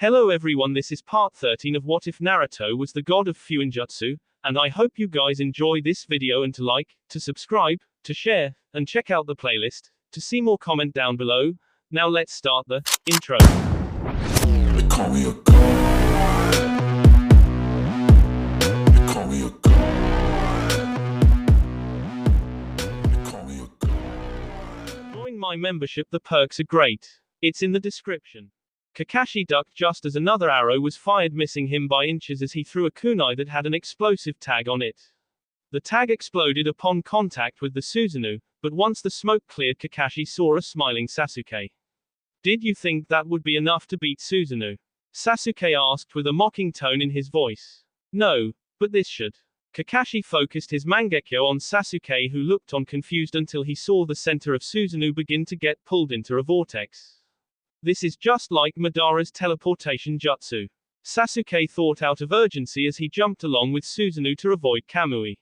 Hello everyone, this is part 13 of What If Naruto Was the God of Fuinjutsu, and I hope you guys enjoy this video and to like, to subscribe, to share, and check out the playlist, to see more comment down below. Now let's start the intro. They call me a god. They call me a god. They call me a god. Join my membership, the perks are great. It's in the description. Kakashi ducked just as another arrow was fired, missing him by inches as he threw a kunai that had an explosive tag on it. The tag exploded upon contact with the Susanoo, but once the smoke cleared, Kakashi saw a smiling Sasuke. Did you think that would be enough to beat Susanoo? Sasuke asked with a mocking tone in his voice. No, but this should. Kakashi focused his mangekyo on Sasuke, who looked on confused until he saw the center of Susanoo begin to get pulled into a vortex. This is just like Madara's teleportation jutsu. Sasuke thought out of urgency as he jumped along with Susanoo to avoid Kamui.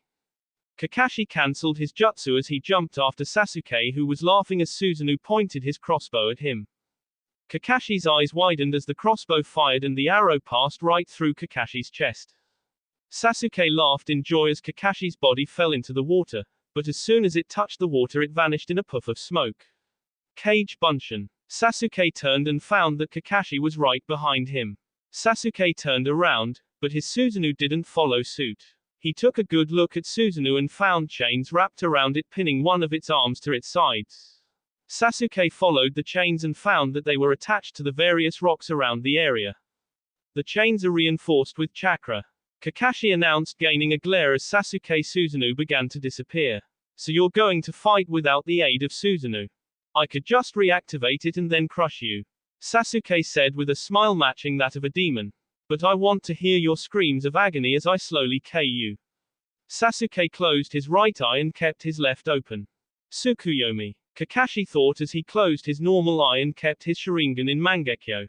Kakashi cancelled his jutsu as he jumped after Sasuke, who was laughing as Susanoo pointed his crossbow at him. Kakashi's eyes widened as the crossbow fired and the arrow passed right through Kakashi's chest. Sasuke laughed in joy as Kakashi's body fell into the water, but as soon as it touched the water it vanished in a puff of smoke. Kage Bunshin. Sasuke turned and found that Kakashi was right behind him. Sasuke turned around, but his Susanoo didn't follow suit. He took a good look at Susanoo and found chains wrapped around it, pinning one of its arms to its sides. Sasuke followed the chains and found that they were attached to the various rocks around the area. The chains are reinforced with chakra. Kakashi announced, gaining a glare as Sasuke's Susanoo began to disappear. So you're going to fight without the aid of Susanoo? I could just reactivate it and then crush you, Sasuke said with a smile matching that of a demon. But I want to hear your screams of agony as I slowly KO you. Sasuke closed his right eye and kept his left open. Tsukuyomi, Kakashi thought as he closed his normal eye and kept his Sharingan in Mangekyo.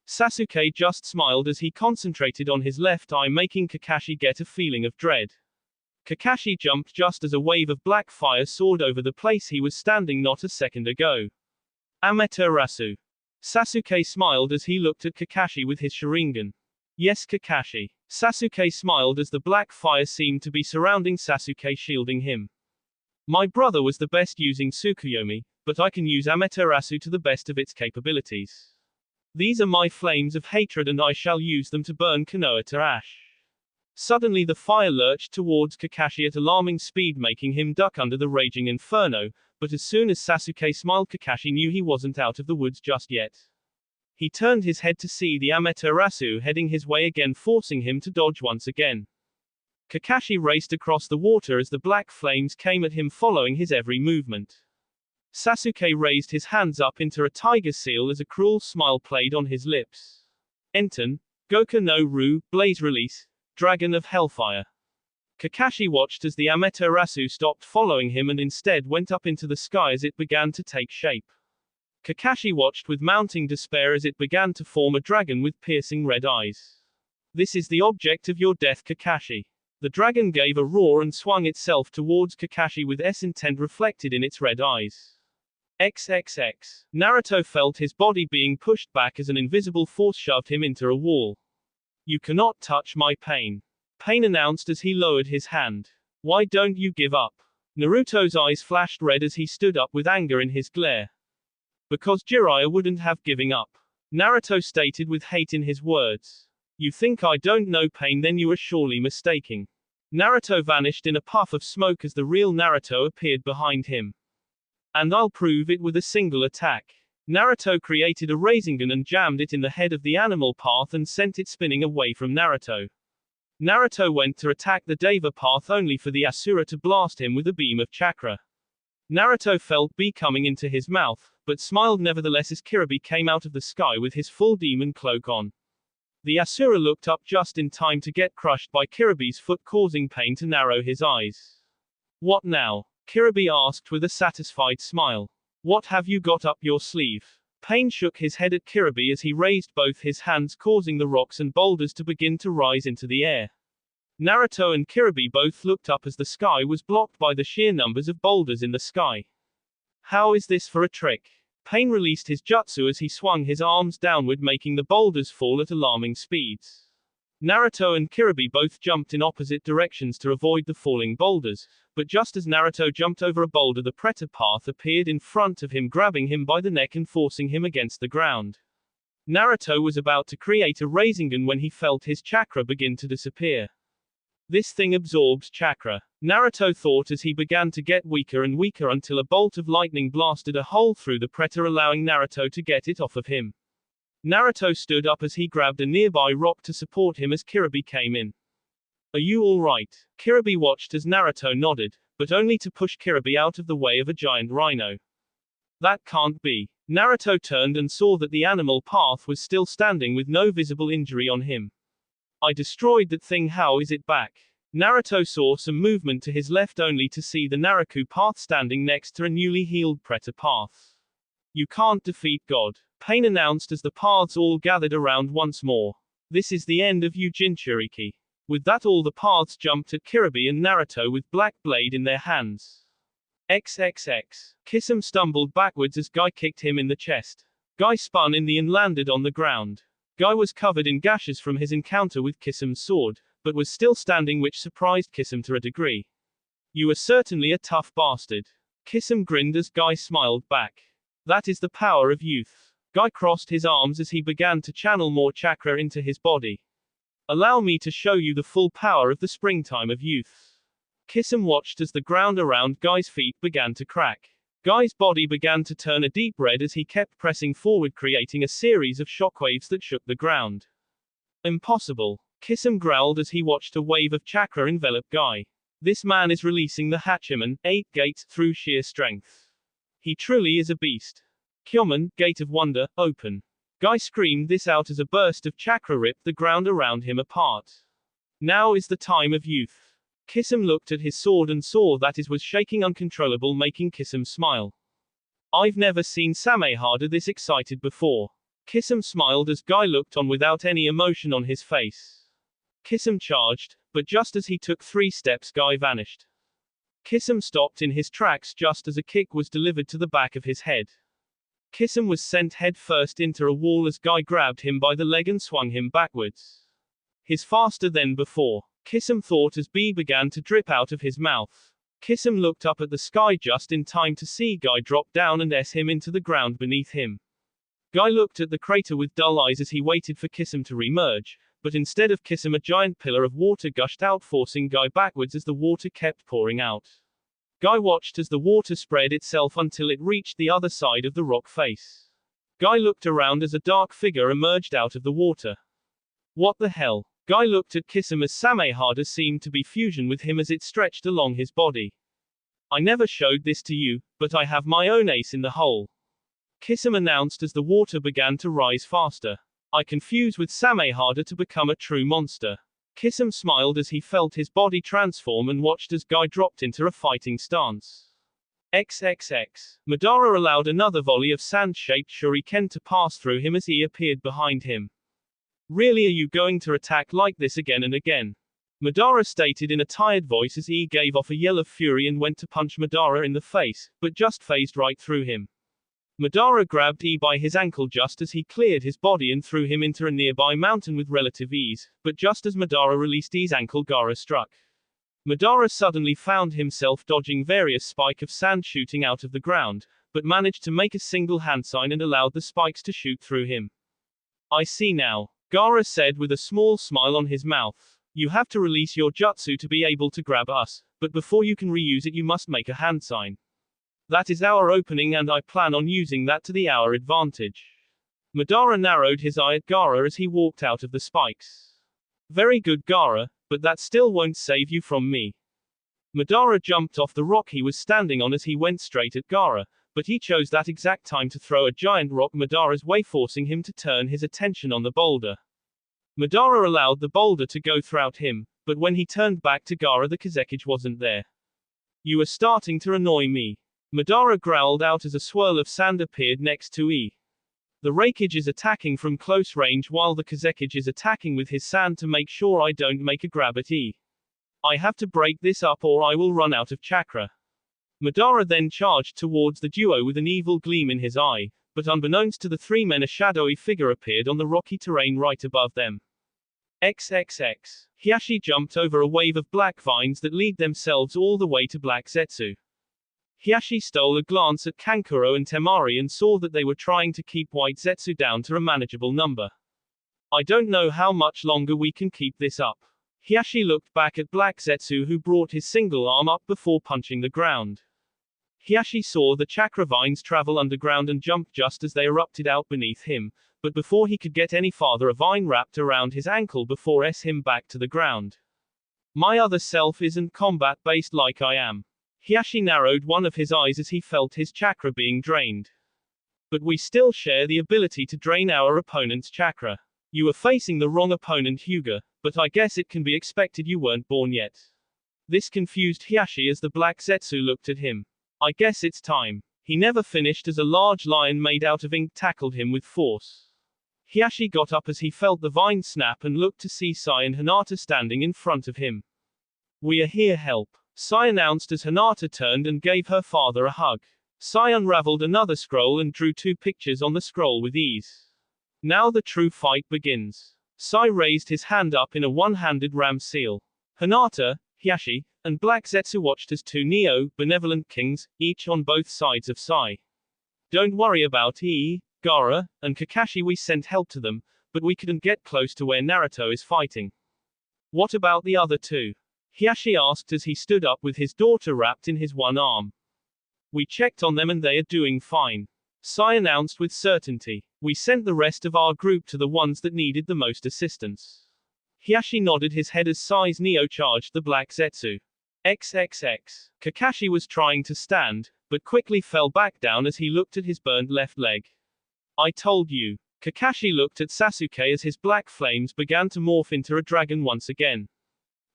Sasuke just smiled as he concentrated on his left eye, making Kakashi get a feeling of dread. Kakashi jumped just as a wave of black fire soared over the place he was standing not a second ago. Amaterasu. Sasuke smiled as he looked at Kakashi with his Sharingan. Yes, Kakashi. Sasuke smiled as the black fire seemed to be surrounding Sasuke, shielding him. My brother was the best using Tsukuyomi, but I can use Amaterasu to the best of its capabilities. These are my flames of hatred and I shall use them to burn Konoha to ash. Suddenly the fire lurched towards Kakashi at alarming speed, making him duck under the raging inferno, but as soon as Sasuke smiled, Kakashi knew he wasn't out of the woods just yet. He turned his head to see the Amaterasu heading his way again, forcing him to dodge once again. Kakashi raced across the water as the black flames came at him, following his every movement. Sasuke raised his hands up into a tiger seal as a cruel smile played on his lips. Enten, Goku no Ru, Blaze Release, Dragon of Hellfire. Kakashi watched as the Amaterasu stopped following him and instead went up into the sky as it began to take shape. Kakashi watched with mounting despair as it began to form a dragon with piercing red eyes. This is the object of your death, Kakashi. The dragon gave a roar and swung itself towards Kakashi with intent reflected in its red eyes. XXX. Naruto felt his body being pushed back as an invisible force shoved him into a wall. You cannot touch my pain. Pain announced as he lowered his hand. Why don't you give up? Naruto's eyes flashed red as he stood up with anger in his glare. Because Jiraiya wouldn't have given up, Naruto stated with hate in his words. You think I don't know pain, then you are surely mistaking. Naruto vanished in a puff of smoke as the real Naruto appeared behind him. And I'll prove it with a single attack. Naruto created a Rasengan and jammed it in the head of the animal path and sent it spinning away from Naruto. Naruto went to attack the Deva path only for the Asura to blast him with a beam of chakra. Naruto felt B coming into his mouth, but smiled nevertheless as Kiribi came out of the sky with his full demon cloak on. The Asura looked up just in time to get crushed by Kiribi's foot, causing pain to narrow his eyes. What now? Kiribi asked with a satisfied smile. What have you got up your sleeve? Pain shook his head at Kiribi as he raised both his hands, causing the rocks and boulders to begin to rise into the air. Naruto and Kiribi both looked up as the sky was blocked by the sheer numbers of boulders in the sky. How is this for a trick? Pain released his jutsu as he swung his arms downward, making the boulders fall at alarming speeds. Naruto and Kirby both jumped in opposite directions to avoid the falling boulders, but just as Naruto jumped over a boulder, the predator path appeared in front of him, grabbing him by the neck and forcing him against the ground. Naruto was about to create a Rasengan when he felt his chakra begin to disappear. This thing absorbs chakra, Naruto thought as he began to get weaker and weaker until a bolt of lightning blasted a hole through the predator, allowing Naruto to get it off of him. Naruto stood up as he grabbed a nearby rock to support him as Kirby came in. Are you alright? Kirby watched as Naruto nodded, but only to push Kirby out of the way of a giant rhino. That can't be. Naruto turned and saw that the animal path was still standing with no visible injury on him. I destroyed that thing, how is it back? Naruto saw some movement to his left only to see the Naraku path standing next to a newly healed predator path. You can't defeat God, Pain announced as the paths all gathered around once more. This is the end of Jinchuriki. With that, all the paths jumped at Kirby and Naruto with Black Blade in their hands. XXX. Kisame stumbled backwards as Guy kicked him in the chest. Guy spun in the and landed on the ground. Guy was covered in gashes from his encounter with Kisame's sword, but was still standing, which surprised Kisame to a degree. You are certainly a tough bastard. Kisame grinned as Guy smiled back. That is the power of youth. Guy crossed his arms as he began to channel more chakra into his body. Allow me to show you the full power of the springtime of youth. Kisame watched as the ground around Guy's feet began to crack. Guy's body began to turn a deep red as he kept pressing forward, creating a series of shockwaves that shook the ground. Impossible. Kisame growled as he watched a wave of chakra envelop Guy. This man is releasing the Hachiman, 8 gates, through sheer strength. He truly is a beast. Kyomen, Gate of Wonder, open. Guy screamed this out as a burst of chakra ripped the ground around him apart. Now is the time of youth. Kisame looked at his sword and saw that it was shaking uncontrollable, making Kisame smile. I've never seen Samehada this excited before. Kisame smiled as Guy looked on without any emotion on his face. Kisame charged, but just as he took 3 steps, Guy vanished. Kisame stopped in his tracks just as a kick was delivered to the back of his head. Kisame was sent head first into a wall as Guy grabbed him by the leg and swung him backwards. He's faster than before, Kisame thought as B began to drip out of his mouth. Kisame looked up at the sky just in time to see Guy drop down and S him into the ground beneath him. Guy looked at the crater with dull eyes as he waited for Kisame to remerge, but instead of Kisame, a giant pillar of water gushed out, forcing Guy backwards as the water kept pouring out. Guy watched as the water spread itself until it reached the other side of the rock face. Guy looked around as a dark figure emerged out of the water. What the hell? Guy looked at Kisame as Samehada seemed to be fusion with him as it stretched along his body. I never showed this to you, but I have my own ace in the hole. Kisame announced as the water began to rise faster. I confuse with Samehada to become a true monster. Kisame smiled as he felt his body transform and watched as Guy dropped into a fighting stance. XXX. Madara allowed another volley of sand-shaped shuriken to pass through him as he appeared behind him. Really, are you going to attack like this again and again? Madara stated in a tired voice as he gave off a yell of fury and went to punch Madara in the face, but just phased right through him. Madara grabbed E by his ankle just as he cleared his body and threw him into a nearby mountain with relative ease, but just as Madara released E's ankle, Gaara struck. Madara suddenly found himself dodging various spikes of sand shooting out of the ground, but managed to make a single hand sign and allowed the spikes to shoot through him. I see now, Gaara said with a small smile on his mouth. You have to release your jutsu to be able to grab us, but before you can reuse it you must make a hand sign. That is our opening and I plan on using that to our advantage. Madara narrowed his eye at Gaara as he walked out of the spikes. Very good, Gaara, but that still won't save you from me. Madara jumped off the rock he was standing on as he went straight at Gaara, but he chose that exact time to throw a giant rock Madara's way, forcing him to turn his attention on the boulder. Madara allowed the boulder to go throughout him, but when he turned back to Gaara the Kazekage wasn't there. You are starting to annoy me. Madara growled out as a swirl of sand appeared next to E. The Raikage is attacking from close range while the Kazekage is attacking with his sand to make sure I don't make a grab at E. I have to break this up or I will run out of chakra. Madara then charged towards the duo with an evil gleam in his eye, but unbeknownst to the three men a shadowy figure appeared on the rocky terrain right above them. XXX. Hiashi jumped over a wave of black vines that lead themselves all the way to Black Zetsu. Hiashi stole a glance at Kankuro and Temari and saw that they were trying to keep White Zetsu down to a manageable number. I don't know how much longer we can keep this up. Hiashi looked back at Black Zetsu, who brought his single arm up before punching the ground. Hiashi saw the chakra vines travel underground and jumped just as they erupted out beneath him, but before he could get any farther a vine wrapped around his ankle before him back to the ground. My other self isn't combat-based like I am. Hiashi narrowed one of his eyes as he felt his chakra being drained. But we still share the ability to drain our opponent's chakra. You are facing the wrong opponent, Hyuga, but I guess it can be expected you weren't born yet. This confused Hiashi as the Black Zetsu looked at him. I guess it's time. He never finished as a large lion made out of ink tackled him with force. Hiashi got up as he felt the vine snap and looked to see Sai and Hinata standing in front of him. We are here, help, Sai announced as Hinata turned and gave her father a hug. Sai unraveled another scroll and drew two pictures on the scroll with ease. Now the true fight begins. Sai raised his hand up in a one-handed ram seal. Hinata, Hiashi, and Black Zetsu watched as two benevolent kings, each on both sides of Sai. Don't worry about Gaara, and Kakashi, we sent help to them, but we couldn't get close to where Naruto is fighting. What about the other two? Hiashi asked as he stood up with his daughter wrapped in his one arm. We checked on them and they are doing fine, Sai announced with certainty. We sent the rest of our group to the ones that needed the most assistance. Hiashi nodded his head as Sai's Neo charged the Black Zetsu. XXX. Kakashi was trying to stand, but quickly fell back down as he looked at his burned left leg. I told you. Kakashi looked at Sasuke as his black flames began to morph into a dragon once again.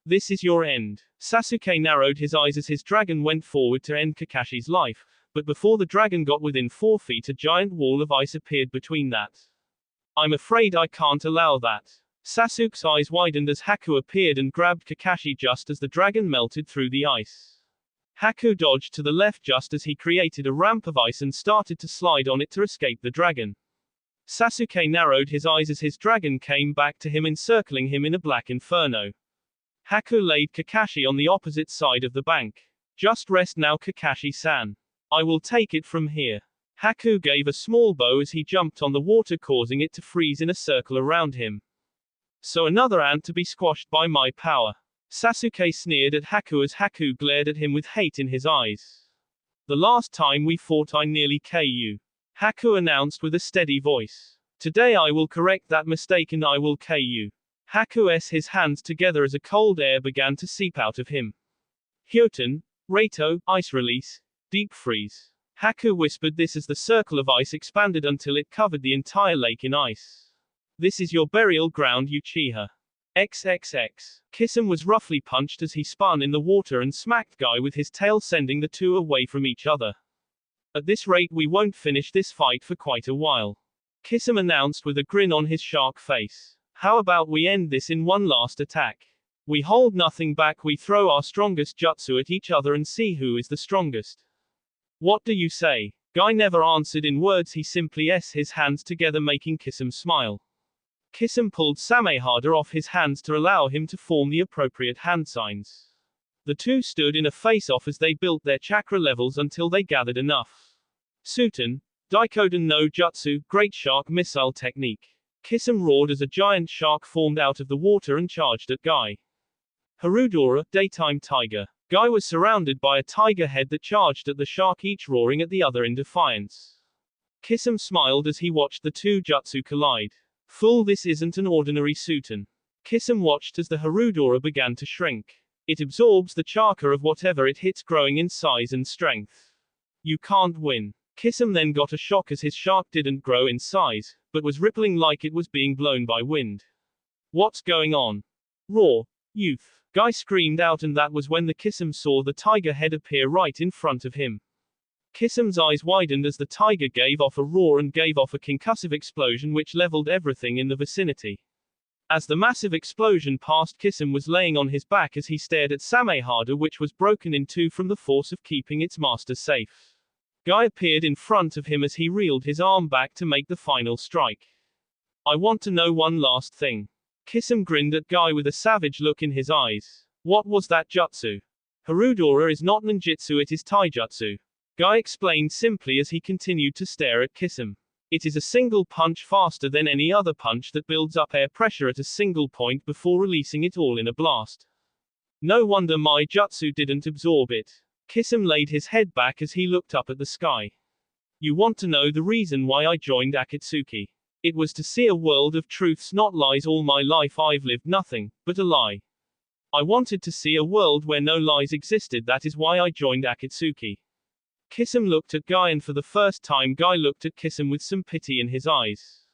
This is your end. Sasuke narrowed his eyes as his dragon went forward to end Kakashi's life, but before the dragon got within 4 feet a giant wall of ice appeared between that. I'm afraid I can't allow that. Sasuke's eyes widened as Haku appeared and grabbed Kakashi just as the dragon melted through the ice. Haku dodged to the left just as he created a ramp of ice and started to slide on it to escape the dragon. Sasuke narrowed his eyes as his dragon came back to him, encircling him in a black inferno. Haku laid Kakashi on the opposite side of the bank. Just rest now, Kakashi-san. I will take it from here. Haku gave a small bow as he jumped on the water, causing it to freeze in a circle around him. So another ant to be squashed by my power. Sasuke sneered at Haku as Haku glared at him with hate in his eyes. The last time we fought I nearly KO you. Haku announced with a steady voice. Today I will correct that mistake and I will KO you. Haku s his hands together as a cold air began to seep out of him. Hyoten, Reito, ice release, deep freeze. Haku whispered this as the circle of ice expanded until it covered the entire lake in ice. This is your burial ground, Uchiha. XXX. Kisame was roughly punched as he spun in the water and smacked Guy with his tail, sending the two away from each other. At this rate we won't finish this fight for quite a while. Kisame announced with a grin on his shark face. How about we end this in one last attack? We hold nothing back, we throw our strongest jutsu at each other and see who is the strongest. What do you say? Guy never answered in words, he simply s his hands together, making Kisame smile. Kisame pulled Samehada off his hands to allow him to form the appropriate hand signs. The two stood in a face-off as they built their chakra levels until they gathered enough. Suten, Daikoden no Jutsu, Great Shark Missile Technique. Kisame roared as a giant shark formed out of the water and charged at Guy. Harudora, Daytime Tiger. Guy was surrounded by a tiger head that charged at the shark, each roaring at the other in defiance. Kisame smiled as he watched the two jutsu collide. Fool, this isn't an ordinary Suten. Kisame watched as the Harudora began to shrink. It absorbs the chakra of whatever it hits, growing in size and strength. You can't win. Kisame then got a shock as his shark didn't grow in size, but was rippling like it was being blown by wind. What's going on? Roar, youth. Guy screamed out, and that was when the Kisame saw the tiger head appear right in front of him. Kisame's eyes widened as the tiger gave off a roar and gave off a concussive explosion which leveled everything in the vicinity. As the massive explosion passed, Kisame was laying on his back as he stared at Samehada, which was broken in two from the force of keeping its master safe. Guy appeared in front of him as he reeled his arm back to make the final strike. I want to know one last thing. Kisame grinned at Guy with a savage look in his eyes. What was that jutsu? Harudora is not ninjutsu, it is taijutsu. Guy explained simply as he continued to stare at Kisame. It is a single punch faster than any other punch that builds up air pressure at a single point before releasing it all in a blast. No wonder my jutsu didn't absorb it. Kisame laid his head back as he looked up at the sky. You want to know the reason why I joined Akatsuki? It was to see a world of truths, not lies. All my life I've lived nothing but a lie. I wanted to see a world where no lies existed. That is why I joined Akatsuki. Kisame looked at Guy, and for the first time Guy looked at Kisame with some pity in his eyes.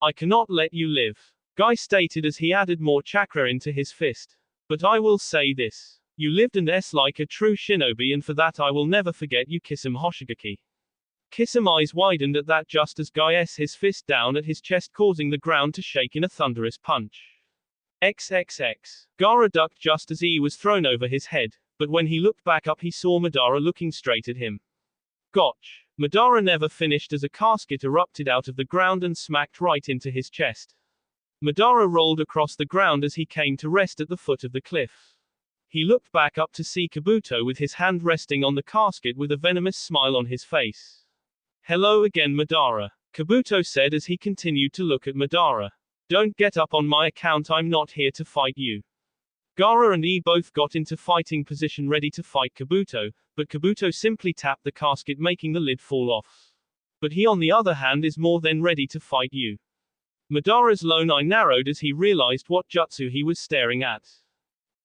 I cannot let you live, Guy stated as he added more chakra into his fist. But I will say this. You lived and s like a true shinobi, and for that I will never forget you. Kisame Hoshigaki. Kisame eyes widened at that just as Guy s his fist down at his chest, causing the ground to shake in a thunderous punch. XXX. Gaara ducked just as E was thrown over his head, but when he looked back up he saw Madara looking straight at him. Gotch. Madara never finished as a casket erupted out of the ground and smacked right into his chest. Madara rolled across the ground as he came to rest at the foot of the cliff. He looked back up to see Kabuto with his hand resting on the casket with a venomous smile on his face. Hello again, Madara, Kabuto said as he continued to look at Madara. Don't get up on my account, I'm not here to fight you. Gaara and E both got into fighting position ready to fight Kabuto, but Kabuto simply tapped the casket making the lid fall off. But he on the other hand is more than ready to fight you. Madara's lone eye narrowed as he realized what jutsu he was staring at.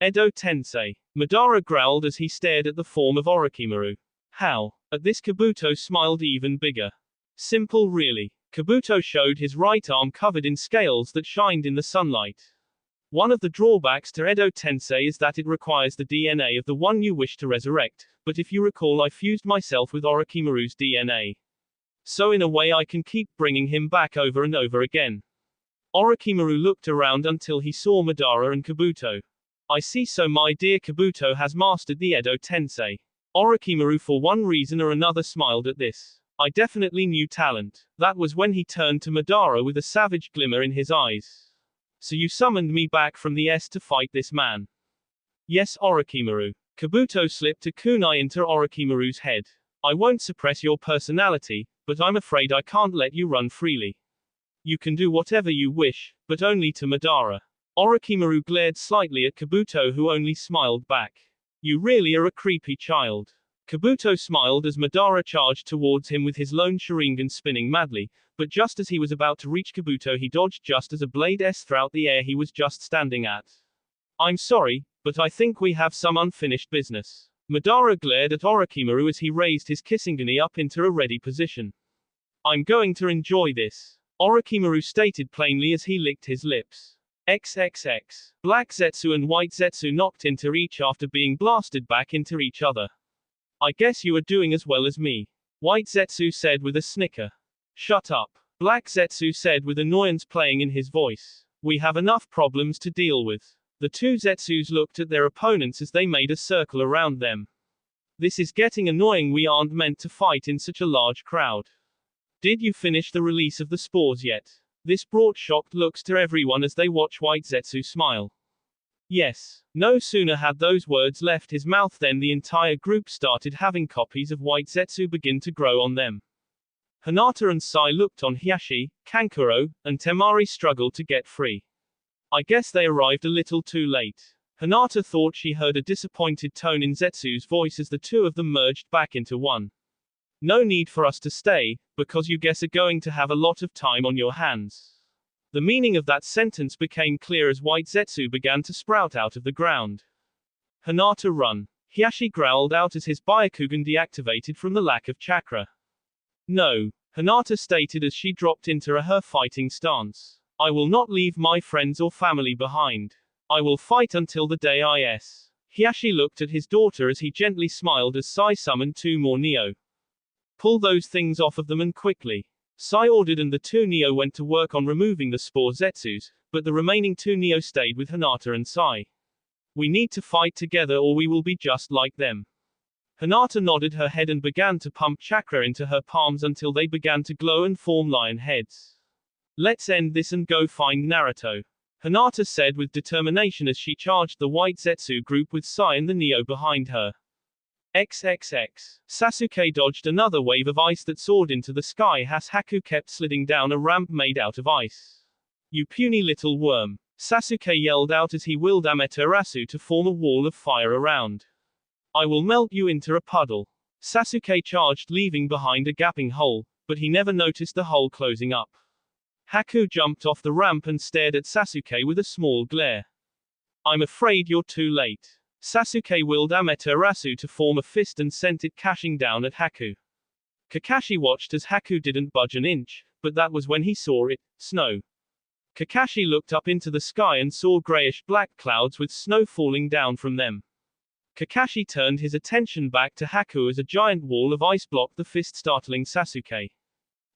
Edo Tensei. Madara growled as he stared at the form of Orochimaru. How? At this Kabuto smiled even bigger. Simple really. Kabuto showed his right arm covered in scales that shined in the sunlight. One of the drawbacks to Edo Tensei is that it requires the DNA of the one you wish to resurrect, but if you recall I fused myself with Orochimaru's DNA. So in a way I can keep bringing him back over and over again. Orochimaru looked around until he saw Madara and Kabuto. I see, so my dear Kabuto has mastered the Edo Tensei. Orochimaru for one reason or another smiled at this. I definitely knew talent. That was when he turned to Madara with a savage glimmer in his eyes. So you summoned me back from the S to fight this man? Yes, Orochimaru. Kabuto slipped a kunai into Orochimaru's head. I won't suppress your personality, but I'm afraid I can't let you run freely. You can do whatever you wish, but only to Madara. Orochimaru glared slightly at Kabuto, who only smiled back. You really are a creepy child. Kabuto smiled as Madara charged towards him with his lone Sharingan spinning madly, but just as he was about to reach Kabuto he dodged just as a blade threw out the air he was just standing at. I'm sorry, but I think we have some unfinished business. Madara glared at Orochimaru as he raised his Kisengani up into a ready position. I'm going to enjoy this, Orochimaru stated plainly as he licked his lips. XXX. Black Zetsu and White Zetsu knocked into each after being blasted back into each other. I guess you are doing as well as me, White Zetsu said with a snicker. Shut up, Black Zetsu said with annoyance playing in his voice. We have enough problems to deal with. The two Zetsus looked at their opponents as they made a circle around them. This is getting annoying, we aren't meant to fight in such a large crowd. Did you finish the release of the spores yet? This brought shocked looks to everyone as they watched White Zetsu smile. Yes. No sooner had those words left his mouth than the entire group started having copies of White Zetsu begin to grow on them. Hinata and Sai looked on Hiashi, Kankuro, and Temari struggled to get free. I guess they arrived a little too late. Hinata thought she heard a disappointed tone in Zetsu's voice as the two of them merged back into one. No need for us to stay, because you guys are going to have a lot of time on your hands. The meaning of that sentence became clear as White Zetsu began to sprout out of the ground. Hinata, run. Hiashi growled out as his Byakugan deactivated from the lack of chakra. No, Hinata stated as she dropped into her fighting stance. I will not leave my friends or family behind. I will fight until the day is. Hiashi looked at his daughter as he gently smiled as Sai summoned two more Neo. Pull those things off of them and quickly, Sai ordered, and the two Neo went to work on removing the spore Zetsus, but the remaining two Neo stayed with Hinata and Sai. We need to fight together or we will be just like them. Hinata nodded her head and began to pump chakra into her palms until they began to glow and form lion heads. Let's end this and go find Naruto, Hinata said with determination as she charged the white Zetsu group with Sai and the Neo behind her. XXX. Sasuke dodged another wave of ice that soared into the sky as Haku kept sliding down a ramp made out of ice. You puny little worm, Sasuke yelled out as he willed Amaterasu to form a wall of fire around. I will melt you into a puddle. Sasuke charged, leaving behind a gaping hole, but he never noticed the hole closing up. Haku jumped off the ramp and stared at Sasuke with a small glare. I'm afraid you're too late. Sasuke willed Amaterasu to form a fist and sent it crashing down at Haku. Kakashi watched as Haku didn't budge an inch, but that was when he saw it, snow. Kakashi looked up into the sky and saw grayish-black clouds with snow falling down from them. Kakashi turned his attention back to Haku as a giant wall of ice blocked the fist, startling Sasuke.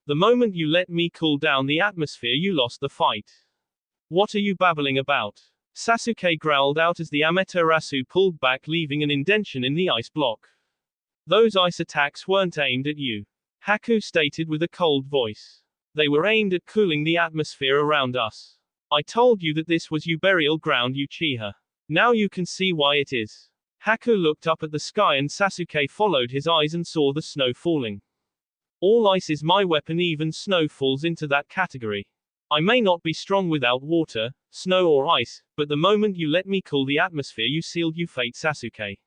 The moment you let me cool down the atmosphere, you lost the fight. What are you babbling about? Sasuke growled out as the Amaterasu pulled back, leaving an indentation in the ice block. Those ice attacks weren't aimed at you, Haku stated with a cold voice. They were aimed at cooling the atmosphere around us. I told you that this was your burial ground, Uchiha. Now you can see why it is. Haku looked up at the sky and Sasuke followed his eyes and saw the snow falling. All ice is my weapon, even snow falls into that category. I may not be strong without water, snow or ice, but the moment you let me cool the atmosphere, you sealed your fate, Sasuke.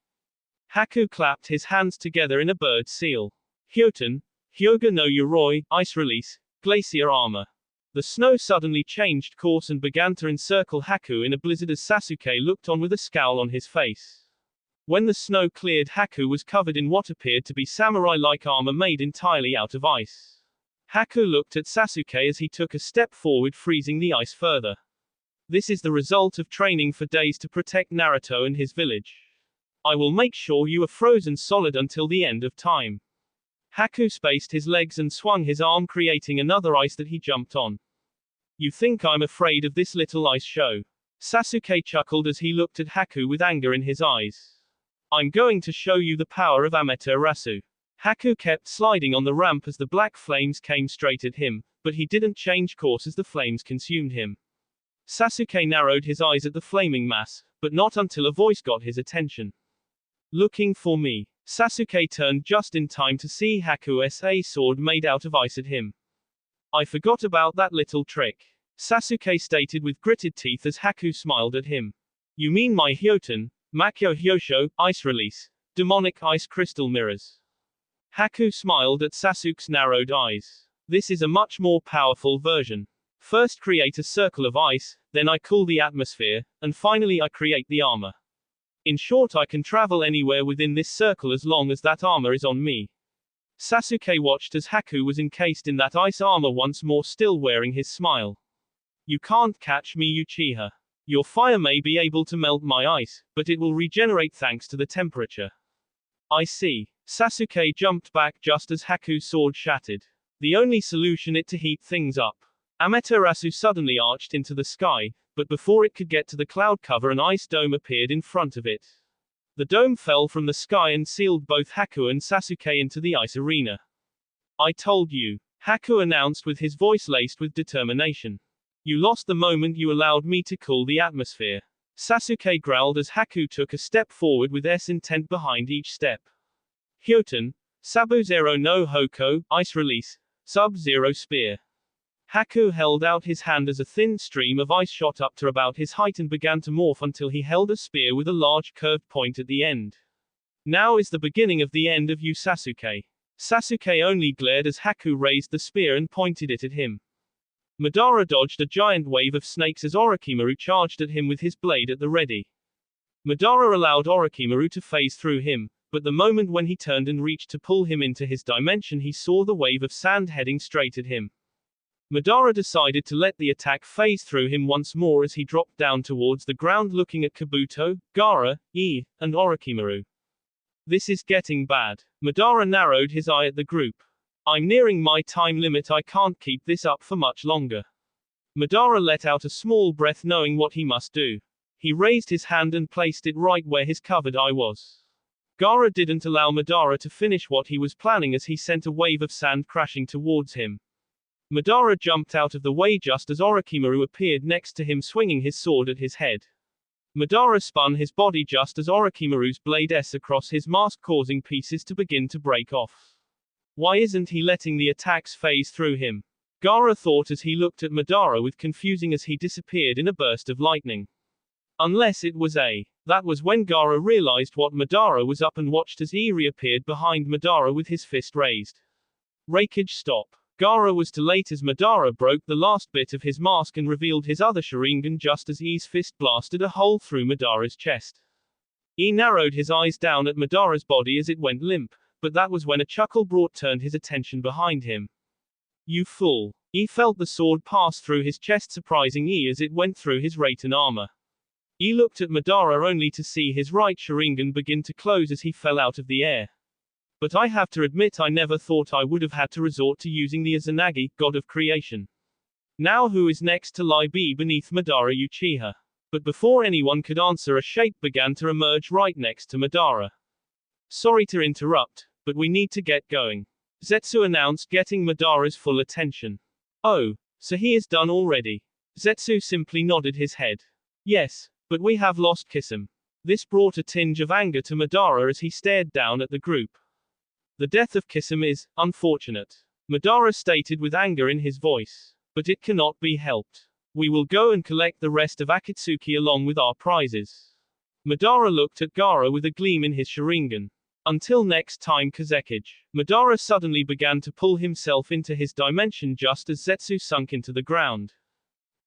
Haku clapped his hands together in a bird seal. Hyoten, Hyoga no Yoroi, ice release, glacier armor. The snow suddenly changed course and began to encircle Haku in a blizzard as Sasuke looked on with a scowl on his face. When the snow cleared, Haku was covered in what appeared to be samurai-like armor made entirely out of ice. Haku looked at Sasuke as he took a step forward, freezing the ice further. This is the result of training for days to protect Naruto and his village. I will make sure you are frozen solid until the end of time. Haku spaced his legs and swung his arm, creating another ice that he jumped on. You think I'm afraid of this little ice show? Sasuke chuckled as he looked at Haku with anger in his eyes. I'm going to show you the power of Amaterasu. Haku kept sliding on the ramp as the black flames came straight at him, but he didn't change course as the flames consumed him. Sasuke narrowed his eyes at the flaming mass, but not until a voice got his attention. Looking for me. Sasuke turned just in time to see Haku's sword made out of ice at him. I forgot about that little trick, Sasuke stated with gritted teeth as Haku smiled at him. You mean my Hyoten, Makyo Hyosho, ice release, demonic ice crystal mirrors? Haku smiled at Sasuke's narrowed eyes. This is a much more powerful version. First create a circle of ice, then I cool the atmosphere, and finally I create the armor. In short, I can travel anywhere within this circle as long as that armor is on me. Sasuke watched as Haku was encased in that ice armor once more, still wearing his smile. You can't catch me, Uchiha. Your fire may be able to melt my ice, but it will regenerate thanks to the temperature. I see. Sasuke jumped back just as Haku's sword shattered. The only solution is to heat things up. Amaterasu suddenly arched into the sky, but before it could get to the cloud cover, an ice dome appeared in front of it. The dome fell from the sky and sealed both Haku and Sasuke into the ice arena. I told you, Haku announced with his voice laced with determination. You lost the moment you allowed me to cool the atmosphere. Sasuke growled as Haku took a step forward with intent behind each step. Hyoten, Sub-Zero no Hoko, ice release, Sub-Zero spear. Haku held out his hand as a thin stream of ice shot up to about his height and began to morph until he held a spear with a large curved point at the end. Now is the beginning of the end of you, Sasuke. Sasuke only glared as Haku raised the spear and pointed it at him. Madara dodged a giant wave of snakes as Orochimaru charged at him with his blade at the ready. Madara allowed Orochimaru to phase through him, but the moment when he turned and reached to pull him into his dimension, he saw the wave of sand heading straight at him. Madara decided to let the attack phase through him once more as he dropped down towards the ground, looking at Kabuto, Gaara, and Orochimaru. This is getting bad. Madara narrowed his eye at the group. I'm nearing my time limit, I can't keep this up for much longer. Madara let out a small breath, knowing what he must do. He raised his hand and placed it right where his covered eye was. Gaara didn't allow Madara to finish what he was planning as he sent a wave of sand crashing towards him. Madara jumped out of the way just as Orochimaru appeared next to him, swinging his sword at his head. Madara spun his body just as Orochimaru's blade across his mask, causing pieces to begin to break off. Why isn't he letting the attacks phase through him? Gaara thought as he looked at Madara with confusing as he disappeared in a burst of lightning. Unless it was a. That was when Gaara realized what Madara was up and watched as he reappeared behind Madara with his fist raised. Raikage, stop. Gaara was too late as Madara broke the last bit of his mask and revealed his other Sharingan just as I's fist blasted a hole through Madara's chest. I narrowed his eyes down at Madara's body as it went limp, but that was when a chuckle turned his attention behind him. You fool. I felt the sword pass through his chest, surprising I as it went through his Raiten armor. I looked at Madara only to see his right Sharingan begin to close as he fell out of the air. But I have to admit I never thought I would have had to resort to using the Izanagi, god of creation. Now who is next to lie beneath Madara Uchiha? But before anyone could answer, a shape began to emerge right next to Madara. Sorry to interrupt, but we need to get going. Zetsu announced, getting Madara's full attention. Oh, so he is done already? Zetsu simply nodded his head. Yes, but we have lost Kisame. This brought a tinge of anger to Madara as he stared down at the group. The death of Kisame is unfortunate, Madara stated with anger in his voice. But it cannot be helped. We will go and collect the rest of Akatsuki along with our prizes. Madara looked at Gaara with a gleam in his Sharingan. Until next time, Kazekage. Madara suddenly began to pull himself into his dimension just as Zetsu sunk into the ground.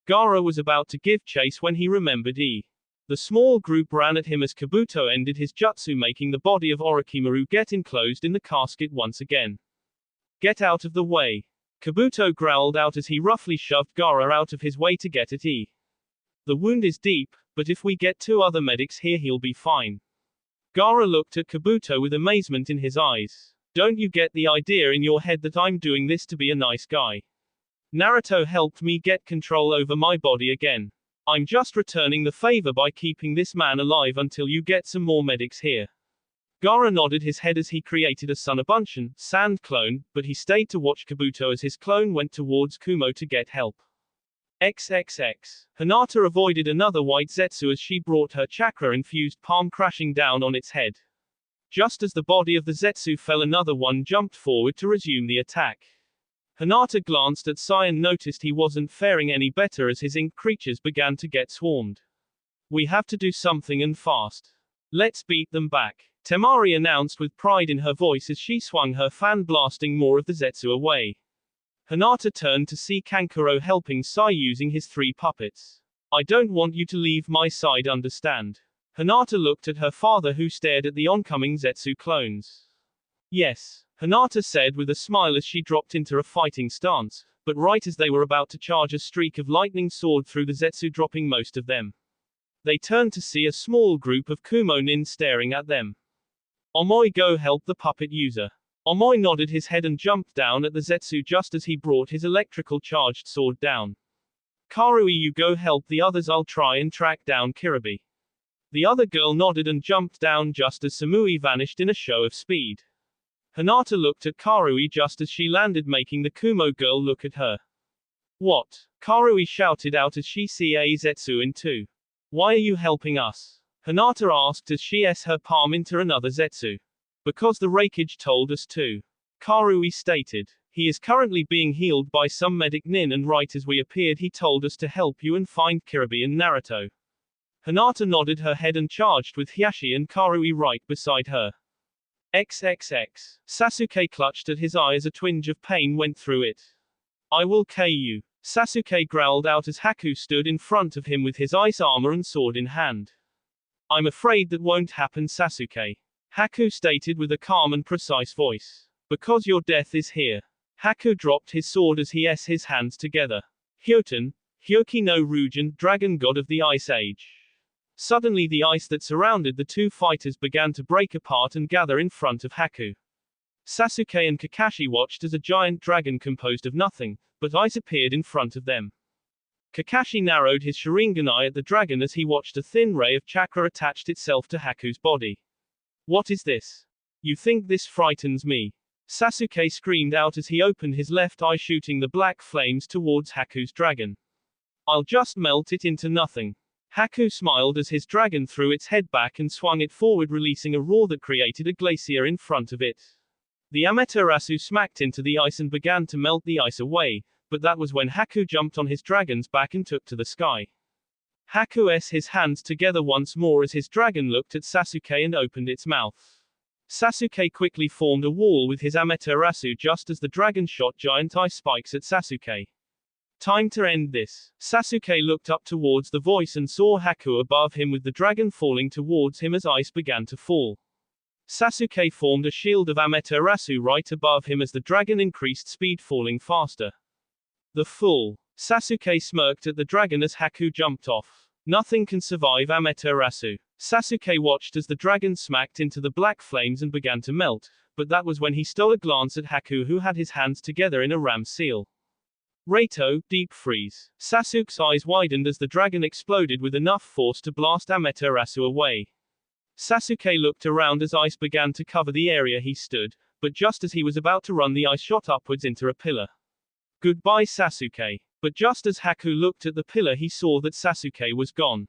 Gaara was about to give chase when he remembered I. The small group ran at him as Kabuto ended his jutsu, making the body of Orochimaru get enclosed in the casket once again. Get out of the way. Kabuto growled out as he roughly shoved Gaara out of his way to get at I. The wound is deep, but if we get 2 other medics here he'll be fine. Gaara looked at Kabuto with amazement in his eyes. Don't you get the idea in your head that I'm doing this to be a nice guy? Naruto helped me get control over my body again. I'm just returning the favor by keeping this man alive until you get some more medics here. Gaara nodded his head as he created a Sunabunchen sand clone, but he stayed to watch Kabuto as his clone went towards Kumo to get help. XXX. Hinata avoided another white Zetsu as she brought her chakra-infused palm crashing down on its head. Just as the body of the Zetsu fell, another one jumped forward to resume the attack. Hinata glanced at Sai and noticed he wasn't faring any better as his ink creatures began to get swarmed. We have to do something and fast. Let's beat them back, Temari announced with pride in her voice as she swung her fan, blasting more of the Zetsu away. Hinata turned to see Kankuro helping Sai using his 3 puppets. I don't want you to leave my side, understand? Hinata looked at her father who stared at the oncoming Zetsu clones. Yes, Hinata said with a smile as she dropped into a fighting stance, but right as they were about to charge, a streak of lightning soared through the Zetsu, dropping most of them. They turned to see a small group of Kumo nin staring at them. Omoi, go help the puppet user. Omoi nodded his head and jumped down at the Zetsu just as he brought his electrical charged sword down. Karui, you go help the others, I'll try and track down Kiribi. The other girl nodded and jumped down just as Samui vanished in a show of speed. Hinata looked at Karui just as she landed, making the Kumo girl look at her. What? Karui shouted out as she saw a Zetsu in 2. Why are you helping us? Hinata asked as she s her palm into another Zetsu. Because the Raikage told us to. Karui stated. He is currently being healed by some medic nin, and right as we appeared he told us to help you and find Kiribi and Naruto. Hinata nodded her head and charged with Hiashi and Karui right beside her. XXX. Sasuke clutched at his eye as a twinge of pain went through it. I will K you. Sasuke growled out as Haku stood in front of him with his ice armor and sword in hand. I'm afraid that won't happen, Sasuke. Haku stated with a calm and precise voice. Because your death is here. Haku dropped his sword as he s his hands together. Hyoten, Hyoki no Ryujin, dragon god of the Ice Age. Suddenly the ice that surrounded the 2 fighters began to break apart and gather in front of Haku. Sasuke and Kakashi watched as a giant dragon composed of nothing but ice appeared in front of them. Kakashi narrowed his Sharingan eye at the dragon as he watched a thin ray of chakra attached itself to Haku's body. What is this? You think this frightens me? Sasuke screamed out as he opened his left eye, shooting the black flames towards Haku's dragon. I'll just melt it into nothing. Haku smiled as his dragon threw its head back and swung it forward, releasing a roar that created a glacier in front of it. The Amaterasu smacked into the ice and began to melt the ice away, but that was when Haku jumped on his dragon's back and took to the sky. Haku s his hands together once more as his dragon looked at Sasuke and opened its mouth. Sasuke quickly formed a wall with his Amaterasu just as the dragon shot giant ice spikes at Sasuke. Time to end this. Sasuke looked up towards the voice and saw Haku above him with the dragon falling towards him as ice began to fall. Sasuke formed a shield of Amaterasu right above him as the dragon increased speed, falling faster. The fool. Sasuke smirked at the dragon as Haku jumped off. Nothing can survive Amaterasu. Sasuke watched as the dragon smacked into the black flames and began to melt, but that was when he stole a glance at Haku, who had his hands together in a ram seal. Reito, deep freeze. Sasuke's eyes widened as the dragon exploded with enough force to blast Amaterasu away. Sasuke looked around as ice began to cover the area he stood, but just as he was about to run, the ice shot upwards into a pillar. Goodbye, Sasuke. But just as Haku looked at the pillar, he saw that Sasuke was gone.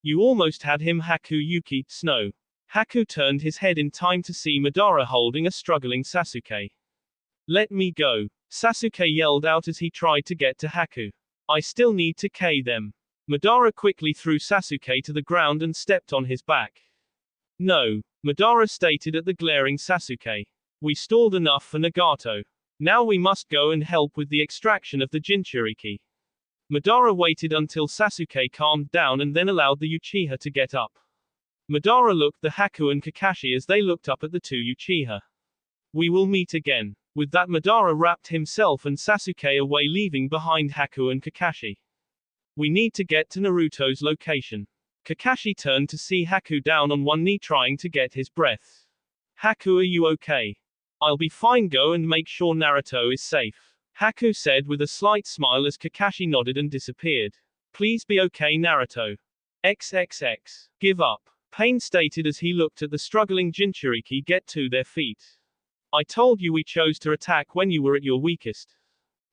You almost had him, Haku Yuki, Snow. Haku turned his head in time to see Madara holding a struggling Sasuke. Let me go. Sasuke yelled out as he tried to get to Haku. I still need to K them. Madara quickly threw Sasuke to the ground and stepped on his back. No, Madara stated at the glaring Sasuke. We stalled enough for Nagato. Now we must go and help with the extraction of the Jinchuriki. Madara waited until Sasuke calmed down and then allowed the Uchiha to get up. Madara looked at Haku and Kakashi as they looked up at the two Uchiha. We will meet again. With that, Madara wrapped himself and Sasuke away, leaving behind Haku and Kakashi. We need to get to Naruto's location. Kakashi turned to see Haku down on one knee trying to get his breath. Haku, are you okay? I'll be fine, go and make sure Naruto is safe. Haku said with a slight smile as Kakashi nodded and disappeared. Please be okay, Naruto. XXX. Give up. Pain stated as he looked at the struggling Jinchuriki get to their feet. I told you we chose to attack when you were at your weakest.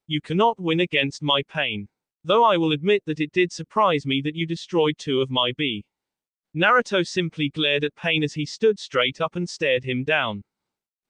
You cannot win against my pain. Though I will admit that it did surprise me that you destroyed two of my B. Naruto simply glared at Pain as he stood straight up and stared him down.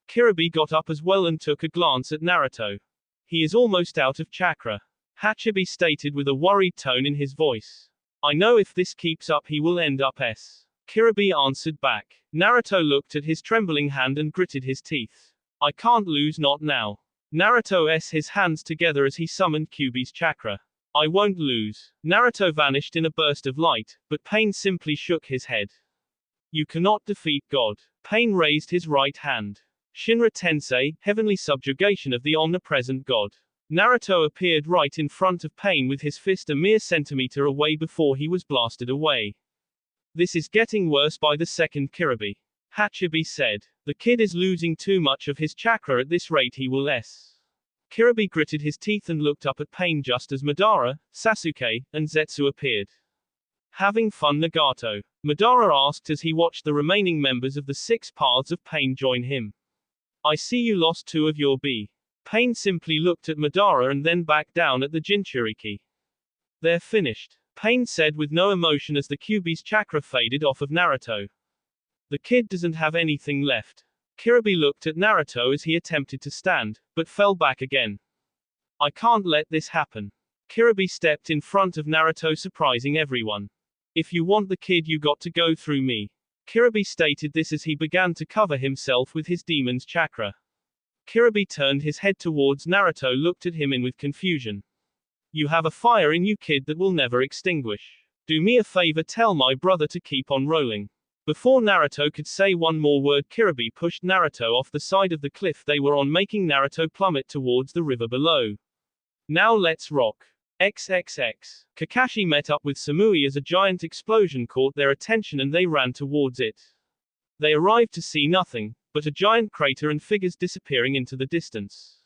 Kiribi got up as well and took a glance at Naruto. He is almost out of chakra. Hachibi stated with a worried tone in his voice. I know if this keeps up he will end up S. Kiribi answered back. Naruto looked at his trembling hand and gritted his teeth. I can't lose, not now. Naruto s his hands together as he summoned Kyuubi's chakra. I won't lose. Naruto vanished in a burst of light, but Pain simply shook his head. You cannot defeat God. Pain raised his right hand. Shinra Tensei, heavenly subjugation of the omnipresent God. Naruto appeared right in front of Pain with his fist a mere centimeter away before he was blasted away. This is getting worse by the second, Kiribi. Hachibi said. The kid is losing too much of his chakra, at this rate he will S. Kiribi gritted his teeth and looked up at Pain just as Madara, Sasuke, and Zetsu appeared. Having fun, Nagato? Madara asked as he watched the remaining members of the 6 Paths of Pain join him. I see you lost 2 of your B. Pain simply looked at Madara and then back down at the Jinchuriki. They're finished. Pain said with no emotion as the Kyuubi's chakra faded off of Naruto. The kid doesn't have anything left. Kiribi looked at Naruto as he attempted to stand, but fell back again. I can't let this happen. Kiribi stepped in front of Naruto, surprising everyone. If you want the kid, you got to go through me. Kiribi stated this as he began to cover himself with his demon's chakra. Kiribi turned his head towards Naruto, looked at him in with confusion. You have a fire in you, kid, that will never extinguish. Do me a favor, tell my brother to keep on rolling. Before Naruto could say one more word, Kiribi pushed Naruto off the side of the cliff they were on, making Naruto plummet towards the river below. Now let's rock. XXX. Kakashi met up with Samui as a giant explosion caught their attention and they ran towards it. They arrived to see nothing but a giant crater and figures disappearing into the distance.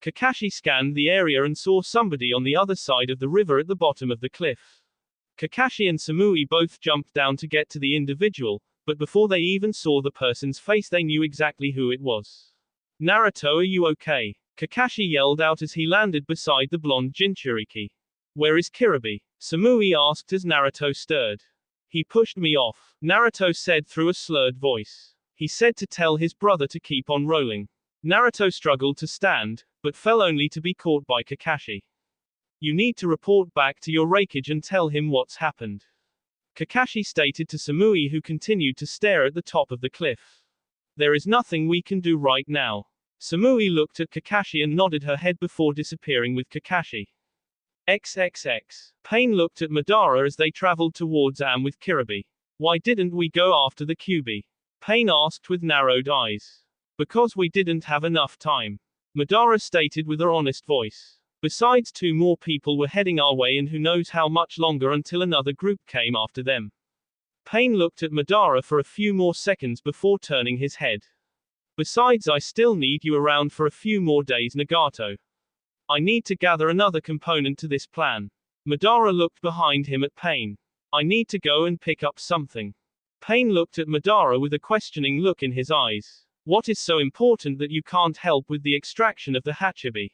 Kakashi scanned the area and saw somebody on the other side of the river at the bottom of the cliff. Kakashi and Samui both jumped down to get to the individual, but before they even saw the person's face they knew exactly who it was. Naruto, are you okay? Kakashi yelled out as he landed beside the blonde Jinchuriki. Where is Kiribi? Samui asked as Naruto stirred. He pushed me off, Naruto said through a slurred voice. He said to tell his brother to keep on rolling. Naruto struggled to stand, but fell only to be caught by Kakashi. You need to report back to your Raikage and tell him what's happened, Kakashi stated to Samui, who continued to stare at the top of the cliff. There is nothing we can do right now. Samui looked at Kakashi and nodded her head before disappearing with Kakashi. XXX. Pain looked at Madara as they traveled towards Am with Kiribi. Why didn't we go after the Kyuubi? Pain asked with narrowed eyes. Because we didn't have enough time, Madara stated with her honest voice. Besides, 2 more people were heading our way and who knows how much longer until another group came after them. Pain looked at Madara for a few more seconds before turning his head. Besides, I still need you around for a few more days, Nagato. I need to gather another component to this plan. Madara looked behind him at Pain. I need to go and pick up something. Pain looked at Madara with a questioning look in his eyes. What is so important that you can't help with the extraction of the Hachibi?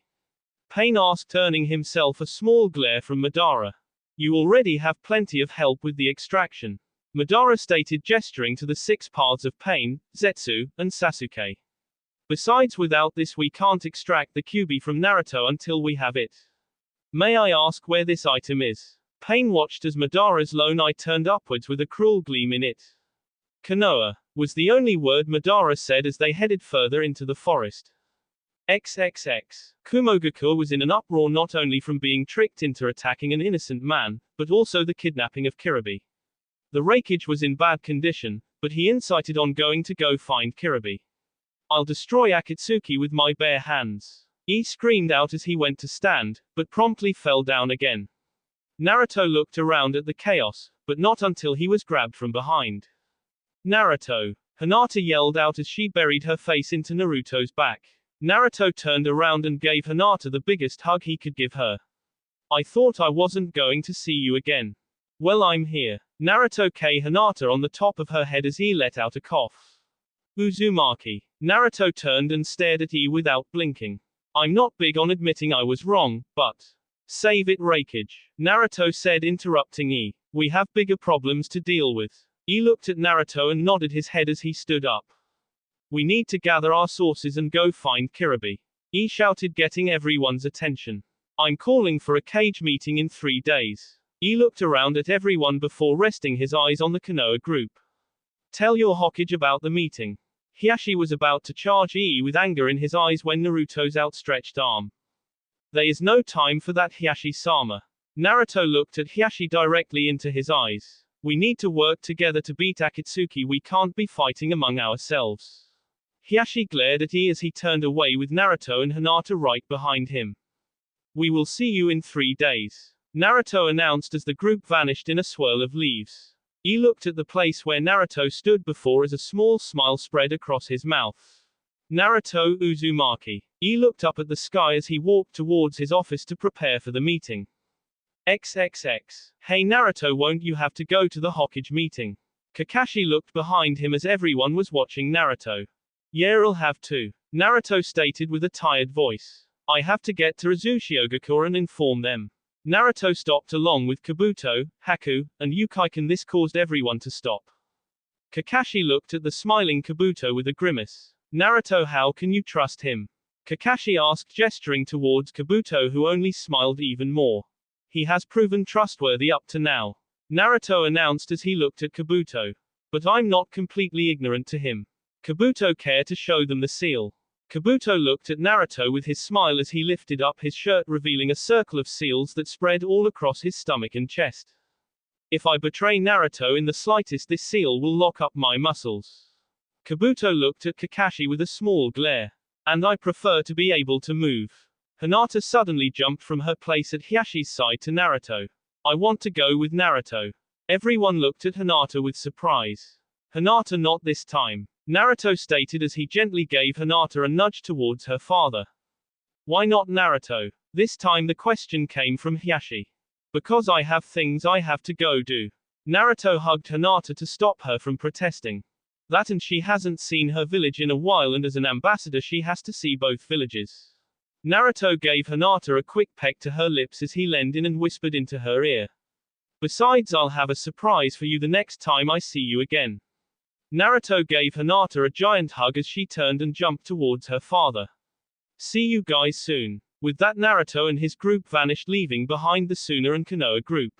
Pain asked, turning himself a small glare from Madara. You already have plenty of help with the extraction, Madara stated, gesturing to the 6 paths of Pain, Zetsu, and Sasuke. Besides, without this we can't extract the Kyuubi from Naruto until we have it. May I ask where this item is? Pain watched as Madara's lone eye turned upwards with a cruel gleam in it. Konoha, was the only word Madara said as they headed further into the forest. XXX. Kumogaku was in an uproar, not only from being tricked into attacking an innocent man, but also the kidnapping of Kiribi. The Raikage was in bad condition, but he incited on going to go find Kiribi. I'll destroy Akatsuki with my bare hands, he screamed out as he went to stand, but promptly fell down again. Naruto looked around at the chaos, but not until he was grabbed from behind. Naruto! Hinata yelled out as she buried her face into Naruto's back. Naruto turned around and gave Hinata the biggest hug he could give her. I thought I wasn't going to see you again. Well, I'm here. Naruto kissed Hinata on the top of her head as he let out a cough. Uzumaki. Naruto turned and stared at E without blinking. I'm not big on admitting I was wrong, but... Save it, Raikage, Naruto said, interrupting E. We have bigger problems to deal with. E looked at Naruto and nodded his head as he stood up. We need to gather our sources and go find Kiribi, E shouted, getting everyone's attention. I'm calling for a cage meeting in 3 days. E looked around at everyone before resting his eyes on the Konoha group. Tell your Hokage about the meeting. Hiashi was about to charge E with anger in his eyes when Naruto's outstretched arm. There is no time for that, Hiashi-sama. Naruto looked at Hiashi directly into his eyes. We need to work together to beat Akatsuki. We can't be fighting among ourselves. Hiashi glared at E as he turned away with Naruto and Hinata right behind him. We will see you in 3 days, Naruto announced as the group vanished in a swirl of leaves. E looked at the place where Naruto stood before as a small smile spread across his mouth. Naruto Uzumaki. E looked up at the sky as he walked towards his office to prepare for the meeting. XXX. Hey Naruto, won't you have to go to the Hokage meeting? Kakashi looked behind him as everyone was watching Naruto. Yeah, I'll have to, Naruto stated with a tired voice. I have to get to Uzushiogakure and inform them. Naruto stopped along with Kabuto, Haku, and Yukaikan. This caused everyone to stop. Kakashi looked at the smiling Kabuto with a grimace. Naruto, how can you trust him? Kakashi asked, gesturing towards Kabuto, who only smiled even more. He has proven trustworthy up to now, Naruto announced as he looked at Kabuto. But I'm not completely ignorant to him. Kabuto cared to show them the seal. Kabuto looked at Naruto with his smile as he lifted up his shirt, revealing a circle of seals that spread all across his stomach and chest. If I betray Naruto in the slightest, this seal will lock up my muscles. Kabuto looked at Kakashi with a small glare. And I prefer to be able to move. Hinata suddenly jumped from her place at Hiashi's side to Naruto. I want to go with Naruto. Everyone looked at Hinata with surprise. Hinata, not this time, Naruto stated as he gently gave Hinata a nudge towards her father. Why not Naruto? This time the question came from Hiyashi. Because I have things I have to go do. Naruto hugged Hinata to stop her from protesting. That and she hasn't seen her village in a while, and as an ambassador she has to see both villages. Naruto gave Hinata a quick peck to her lips as he leaned in and whispered into her ear. Besides, I'll have a surprise for you the next time I see you again. Naruto gave Hinata a giant hug as she turned and jumped towards her father. See you guys soon. With that, Naruto and his group vanished, leaving behind the Suna and Konoha group.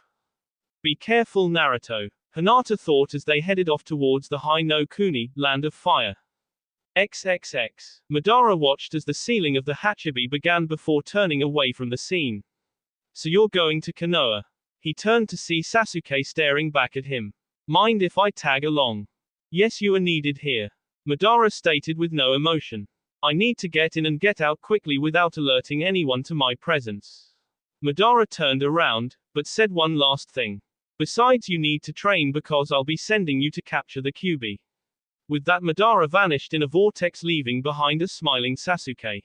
Be careful, Naruto, Hinata thought as they headed off towards the High no Kuni, land of fire. XXX. Madara watched as the sealing of the Hachibi began before turning away from the scene. So you're going to Konoha? He turned to see Sasuke staring back at him. Mind if I tag along? Yes, you are needed here. Madara stated with no emotion. I need to get in and get out quickly without alerting anyone to my presence. Madara turned around, but said one last thing. Besides, you need to train because I'll be sending you to capture the Kyuubi. With that, Madara vanished in a vortex, leaving behind a smiling Sasuke.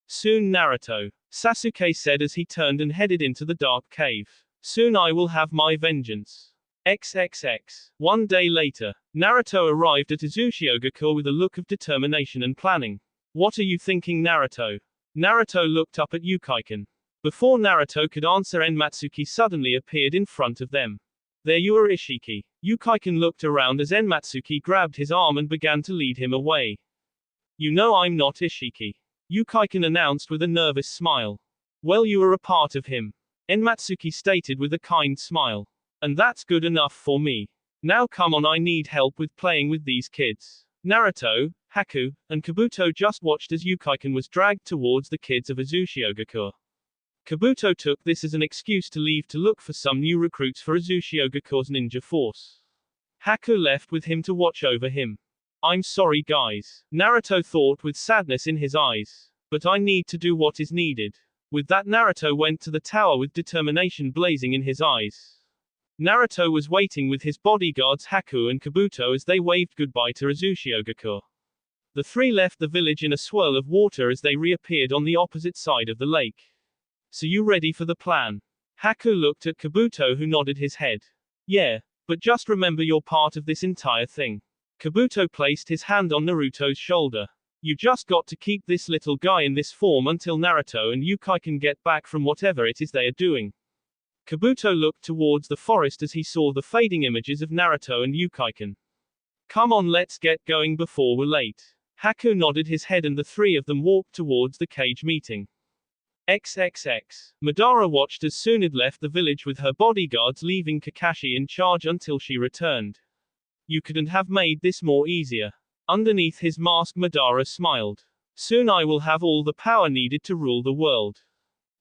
Soon, Naruto, Sasuke said as he turned and headed into the dark cave. Soon I will have my vengeance. XXX. One day later, Naruto arrived at Uzushiogakure with a look of determination and planning. What are you thinking, Naruto? Naruto looked up at Yukaikun. Before Naruto could answer, Enmatsuki suddenly appeared in front of them. There you are, Ishiki. Yukaikun looked around as Enmatsuki grabbed his arm and began to lead him away. You know I'm not Ishiki. Yukaikun announced with a nervous smile. Well, you are a part of him. Enmatsuki stated with a kind smile. And that's good enough for me. Now come on, I need help with playing with these kids. Naruto, Haku, and Kabuto just watched as Yukaikun was dragged towards the kids of Uzushiogakure. Kabuto took this as an excuse to leave to look for some new recruits for Uzushiogakures ninja force. Haku left with him to watch over him. I'm sorry guys, Naruto thought with sadness in his eyes. But I need to do what is needed. With that, Naruto went to the tower with determination blazing in his eyes. Naruto was waiting with his bodyguards Haku and Kabuto as they waved goodbye to Uzushiogakure. The three left the village in a swirl of water as they reappeared on the opposite side of the lake. So you ready for the plan? Haku looked at Kabuto, who nodded his head. Yeah, but just remember you're part of this entire thing. Kabuto placed his hand on Naruto's shoulder. You just got to keep this little guy in this form until Naruto and Yukai can get back from whatever it is they are doing. Kabuto looked towards the forest as he saw the fading images of Naruto and Yukaikun. Come on, let's get going before we're late. Haku nodded his head and the three of them walked towards the cage meeting. XXX. Madara watched as Tsunade left the village with her bodyguards, leaving Kakashi in charge until she returned. You couldn't have made this more easier. Underneath his mask, Madara smiled. Soon I will have all the power needed to rule the world.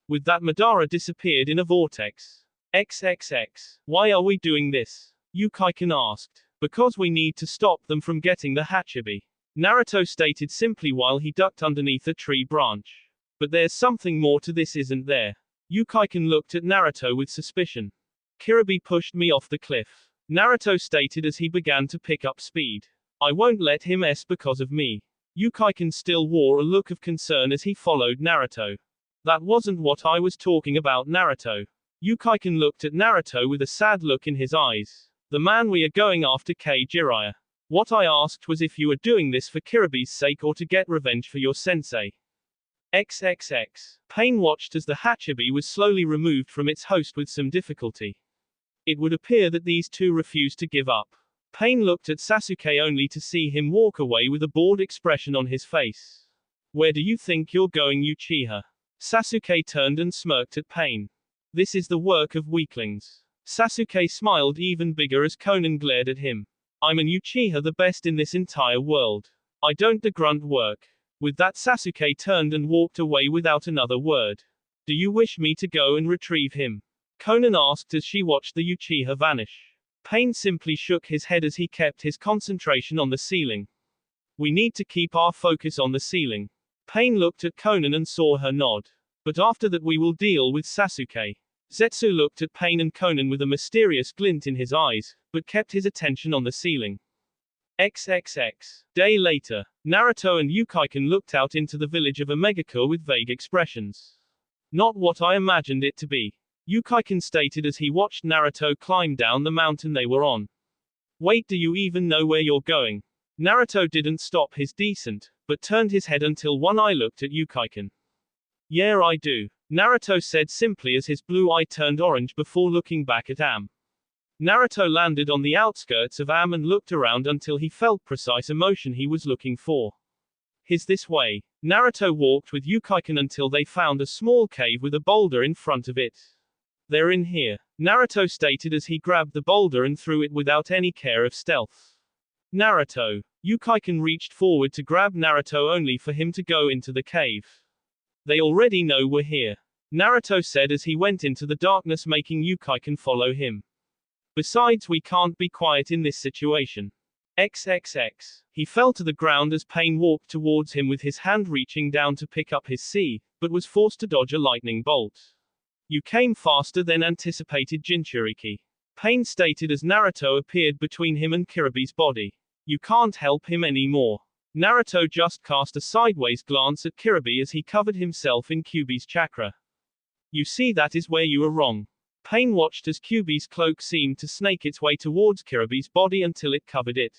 With that, Madara disappeared in a vortex. XXX. Why are we doing this? Yukaikun asked. Because we need to stop them from getting the Hachibi. Naruto stated simply while he ducked underneath a tree branch. But there's something more to this, isn't there? Yukaikun looked at Naruto with suspicion. Kiribi pushed me off the cliff. Naruto stated as he began to pick up speed. I won't let him because of me. Yukaikun still wore a look of concern as he followed Naruto. That wasn't what I was talking about, Naruto. Yukaikun looked at Naruto with a sad look in his eyes. The man we are going after, Jiraiya. What I asked was if you were doing this for Kiribi's sake or to get revenge for your sensei. XXX. Pain watched as the Hachibi was slowly removed from its host with some difficulty. It would appear that these two refused to give up. Pain looked at Sasuke only to see him walk away with a bored expression on his face. Where do you think you're going, Uchiha? Sasuke turned and smirked at Pain. This is the work of weaklings. Sasuke smiled even bigger as Conan glared at him. I'm an Uchiha, the best in this entire world. I don't do grunt work. With that, Sasuke turned and walked away without another word. Do you wish me to go and retrieve him? Conan asked as she watched the Uchiha vanish. Pain simply shook his head as he kept his concentration on the ceiling. We need to keep our focus on the ceiling. Pain looked at Conan and saw her nod. But after that we will deal with Sasuke. Zetsu looked at Pain and Conan with a mysterious glint in his eyes, but kept his attention on the ceiling. XXX. Day later. Naruto and Yukiken looked out into the village of Omegakure with vague expressions. Not what I imagined it to be, Yukiken stated as he watched Naruto climb down the mountain they were on. Wait, do you even know where you're going? Naruto didn't stop his descent, but turned his head until one eye looked at Yukiken. Yeah, I do, Naruto said simply as his blue eye turned orange before looking back at Am. Naruto landed on the outskirts of Am and looked around until he felt precise emotion he was looking for. His this way. Naruto walked with Yukiken until they found a small cave with a boulder in front of it. They're in here, Naruto stated as he grabbed the boulder and threw it without any care of stealth. Naruto. Yukiken reached forward to grab Naruto only for him to go into the cave. They already know we're here, Naruto said as he went into the darkness, making Yukiken follow him. Besides, we can't be quiet in this situation. XXX. He fell to the ground as Pain walked towards him with his hand reaching down to pick up his C, but was forced to dodge a lightning bolt. You came faster than anticipated, Jinchuriki. Pain stated as Naruto appeared between him and Kiribe's body. You can't help him anymore. Naruto just cast a sideways glance at Kiribe as he covered himself in Kyuubi's chakra. You see, that is where you are wrong. Pain watched as Kyuubi's cloak seemed to snake its way towards Kiribe's body until it covered it.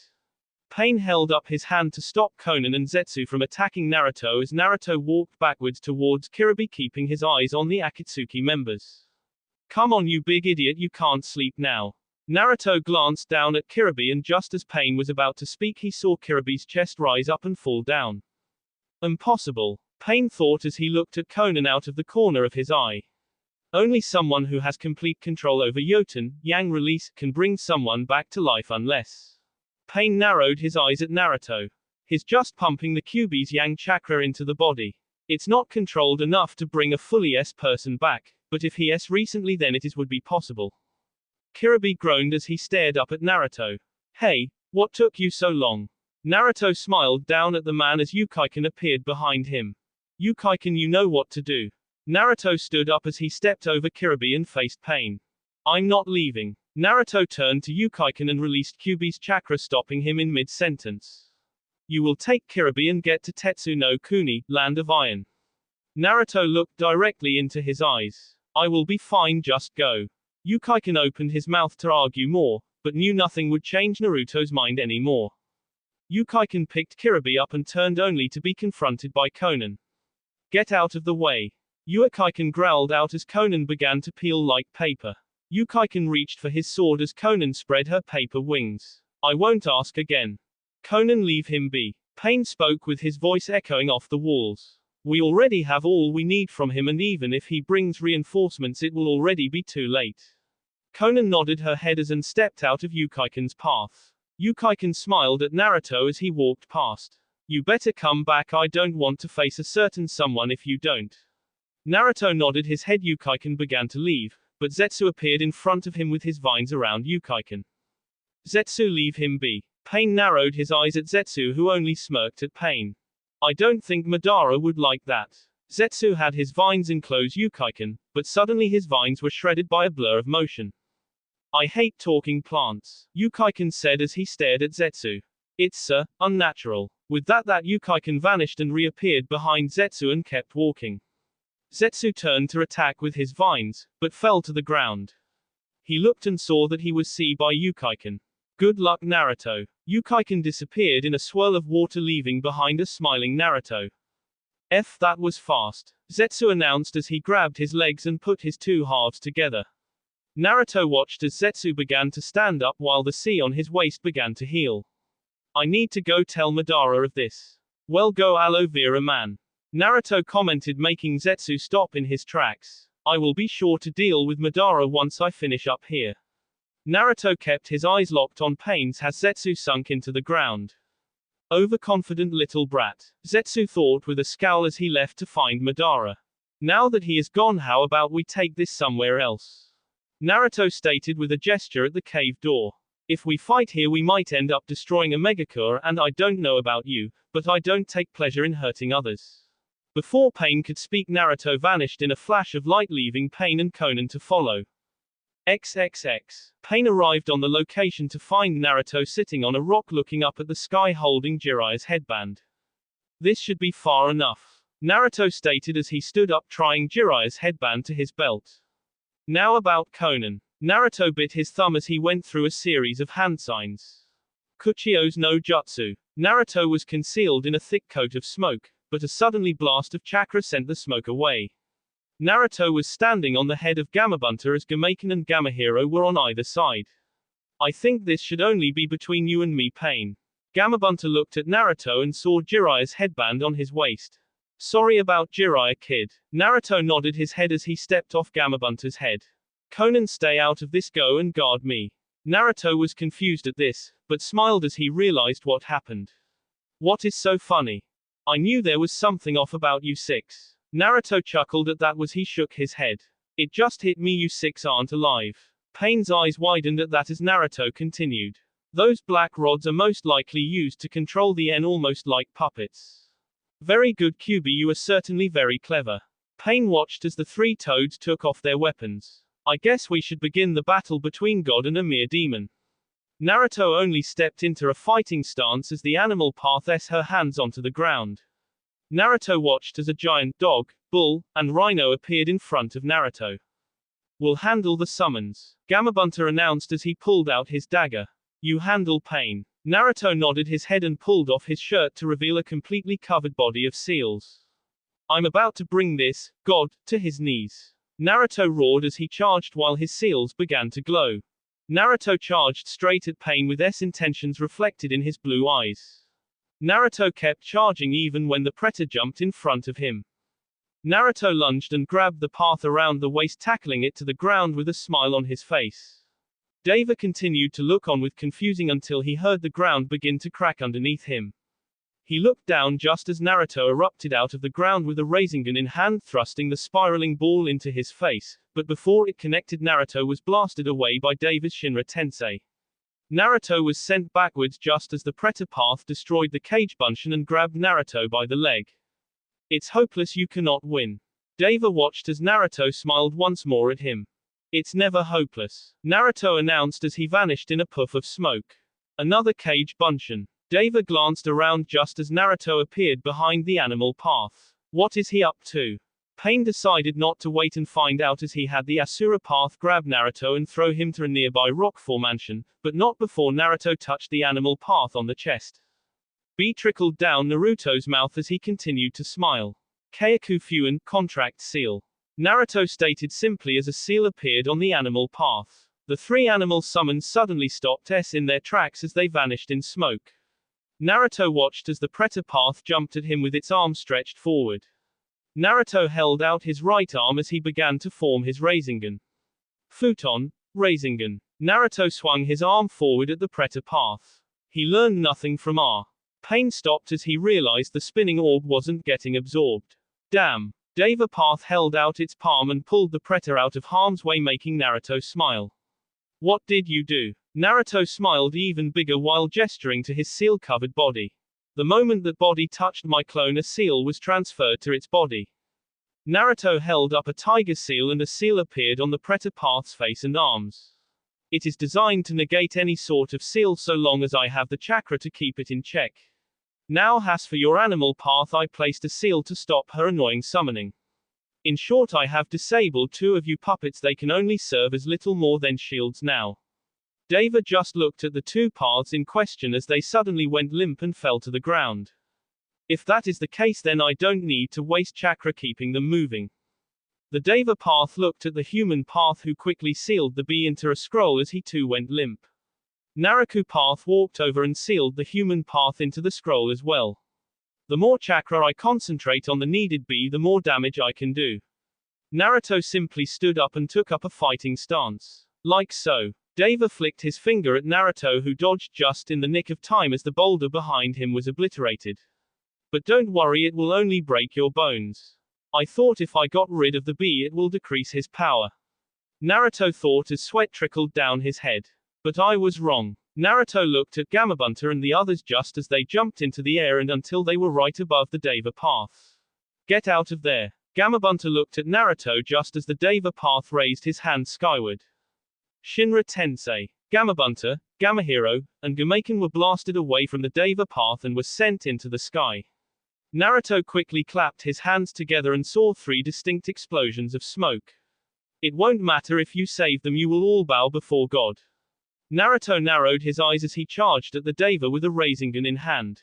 Pain held up his hand to stop Konan and Zetsu from attacking Naruto as Naruto walked backwards towards Kiribe, keeping his eyes on the Akatsuki members. Come on, you big idiot, you can't sleep now. Naruto glanced down at Kiribe, and just as Pain was about to speak, he saw Kiribe's chest rise up and fall down. Impossible, Pain thought as he looked at Konan out of the corner of his eye. Only someone who has complete control over Yoten, Yang release, can bring someone back to life unless. Pain narrowed his eyes at Naruto. He's just pumping the Kyuubi's Yang chakra into the body. It's not controlled enough to bring a fully S person back, but if he S recently, then it would be possible. Kiribe groaned as he stared up at Naruto. Hey, what took you so long? Naruto smiled down at the man as Yukiken appeared behind him. Yukiken, you know what to do. Naruto stood up as he stepped over Kiribe and faced Pain. I'm not leaving. Naruto turned to Yukiken and released Kyuubi's chakra, stopping him in mid-sentence. You will take Kiribe and get to Tetsu no Kuni, Land of Iron. Naruto looked directly into his eyes. I will be fine, just go. Yukiken opened his mouth to argue more, but knew nothing would change Naruto's mind anymore. Yukiken picked Kiribe up and turned only to be confronted by Konan. Get out of the way. Yukiken growled out as Konan began to peel like paper. Yukiken reached for his sword as Konan spread her paper wings. I won't ask again. Konan, leave him be. Pain spoke with his voice echoing off the walls. We already have all we need from him, and even if he brings reinforcements, it will already be too late. Konan nodded her head as and stepped out of Yukiken's path. Yukiken smiled at Naruto as he walked past. You better come back, I don't want to face a certain someone if you don't. Naruto nodded his head. Yukiken began to leave, but Zetsu appeared in front of him with his vines around Yukiken. Zetsu, leave him be. Pain narrowed his eyes at Zetsu, who only smirked at Pain. I don't think Madara would like that. Zetsu had his vines enclose Yukiken, but suddenly his vines were shredded by a blur of motion. I hate talking plants, Yukiken said as he stared at Zetsu. It's unnatural. With that Yukiken vanished and reappeared behind Zetsu and kept walking. Zetsu turned to attack with his vines, but fell to the ground. He looked and saw that he was seen by Yukiken. Good luck, Naruto. Yukiken disappeared in a swirl of water, leaving behind a smiling Naruto. That was fast, Zetsu announced as he grabbed his legs and put his two halves together. Naruto watched as Zetsu began to stand up while the C on his waist began to heal. I need to go tell Madara of this. Well, go aloe vera man. Naruto commented, making Zetsu stop in his tracks. I will be sure to deal with Madara once I finish up here. Naruto kept his eyes locked on Pain as Zetsu sunk into the ground. Overconfident little brat, Zetsu thought with a scowl as he left to find Madara. Now that he is gone, how about we take this somewhere else? Naruto stated with a gesture at the cave door. If we fight here, we might end up destroying Omegakure, and I don't know about you, but I don't take pleasure in hurting others. Before Pain could speak, Naruto vanished in a flash of light, leaving Pain and Konan to follow. XXX. Pain arrived on the location to find Naruto sitting on a rock looking up at the sky holding Jiraiya's headband. This should be far enough, Naruto stated as he stood up trying Jiraiya's headband to his belt. Now about Konan. Naruto bit his thumb as he went through a series of hand signs. Kuchio's no jutsu. Naruto was concealed in a thick coat of smoke, but a suddenly blast of chakra sent the smoke away. Naruto was standing on the head of Gamabunta as Gamaken and Gamahiro were on either side. I think this should only be between you and me, Pain. Gamabunta looked at Naruto and saw Jiraiya's headband on his waist. Sorry about Jiraiya, kid. Naruto nodded his head as he stepped off Gamabunta's head. Konan, stay out of this, go and guard me. Naruto was confused at this, but smiled as he realized what happened. What is so funny? I knew there was something off about you six. Naruto chuckled at that as he shook his head. It just hit me, you six aren't alive. Pain's eyes widened at that as Naruto continued. Those black rods are most likely used to control the N, almost like puppets. Very good, Kyuubi, you are certainly very clever. Pain watched as the three toads took off their weapons. I guess we should begin the battle between God and a mere demon. Naruto only stepped into a fighting stance as the animal path s her hands onto the ground. Naruto watched as a giant dog, bull, and rhino appeared in front of Naruto. We'll handle the summons, Gamabunta announced as he pulled out his dagger. You handle Pain. Naruto nodded his head and pulled off his shirt to reveal a completely covered body of seals. I'm about to bring this God to his knees. Naruto roared as he charged while his seals began to glow. Naruto charged straight at Pain with S intentions reflected in his blue eyes. Naruto kept charging even when the predator jumped in front of him. Naruto lunged and grabbed the path around the waist, tackling it to the ground with a smile on his face. Deva continued to look on with confusing until he heard the ground begin to crack underneath him. He looked down just as Naruto erupted out of the ground with a Rasengan in hand, thrusting the spiraling ball into his face, but before it connected, Naruto was blasted away by Deva's Shinra Tensei. Naruto was sent backwards just as the predator path destroyed the cage bunchen and grabbed Naruto by the leg. It's hopeless, you cannot win. Deva watched as Naruto smiled once more at him. It's never hopeless, Naruto announced as he vanished in a puff of smoke. Another cage bunchen. Deva glanced around just as Naruto appeared behind the animal path. What is he up to? Pain decided not to wait and find out as he had the Asura path grab Naruto and throw him to a nearby rock formation, but not before Naruto touched the animal path on the chest. B trickled down Naruto's mouth as he continued to smile. Keiku Fuin, contract seal. Naruto stated simply as a seal appeared on the animal path. The three animal summons suddenly stopped s in their tracks as they vanished in smoke. Naruto watched as the predator path jumped at him with its arm stretched forward. Naruto held out his right arm as he began to form his Rasengan. Futon, Rasengan. Naruto swung his arm forward at the predator path. He learned nothing from R. Pain stopped as he realized the spinning orb wasn't getting absorbed. Damn. Deva path held out its palm and pulled the predator out of harm's way, making Naruto smile. What did you do? Naruto smiled even bigger while gesturing to his seal-covered body. The moment that body touched my clone, a seal was transferred to its body. Naruto held up a tiger seal and a seal appeared on the predator path's face and arms. It is designed to negate any sort of seal so long as I have the chakra to keep it in check. Now as for your animal path, I placed a seal to stop her annoying summoning. In short, I have disabled two of you puppets. They can only serve as little more than shields now. Deva just looked at the two paths in question as they suddenly went limp and fell to the ground. If that is the case, then I don't need to waste chakra keeping them moving. The Deva path looked at the human path, who quickly sealed the B into a scroll as he too went limp. Naruto path walked over and sealed the human path into the scroll as well. The more chakra I concentrate on the needed B, the more damage I can do. Naruto simply stood up and took up a fighting stance. Like so. Deva flicked his finger at Naruto, who dodged just in the nick of time as the boulder behind him was obliterated. But don't worry, it will only break your bones. I thought if I got rid of the B it will decrease his power. Naruto thought as sweat trickled down his head. But I was wrong. Naruto looked at Gamabunta and the others just as they jumped into the air and until they were right above the Deva path. Get out of there. Gamabunta looked at Naruto just as the Deva path raised his hand skyward. Shinra Tensei, Gamabunta, Gamahiro, and Gamaken were blasted away from the Deva path and were sent into the sky. Naruto quickly clapped his hands together and saw 3 distinct explosions of smoke. It won't matter if you save them, you will all bow before God. Naruto narrowed his eyes as he charged at the Deva with a Rasengan in hand.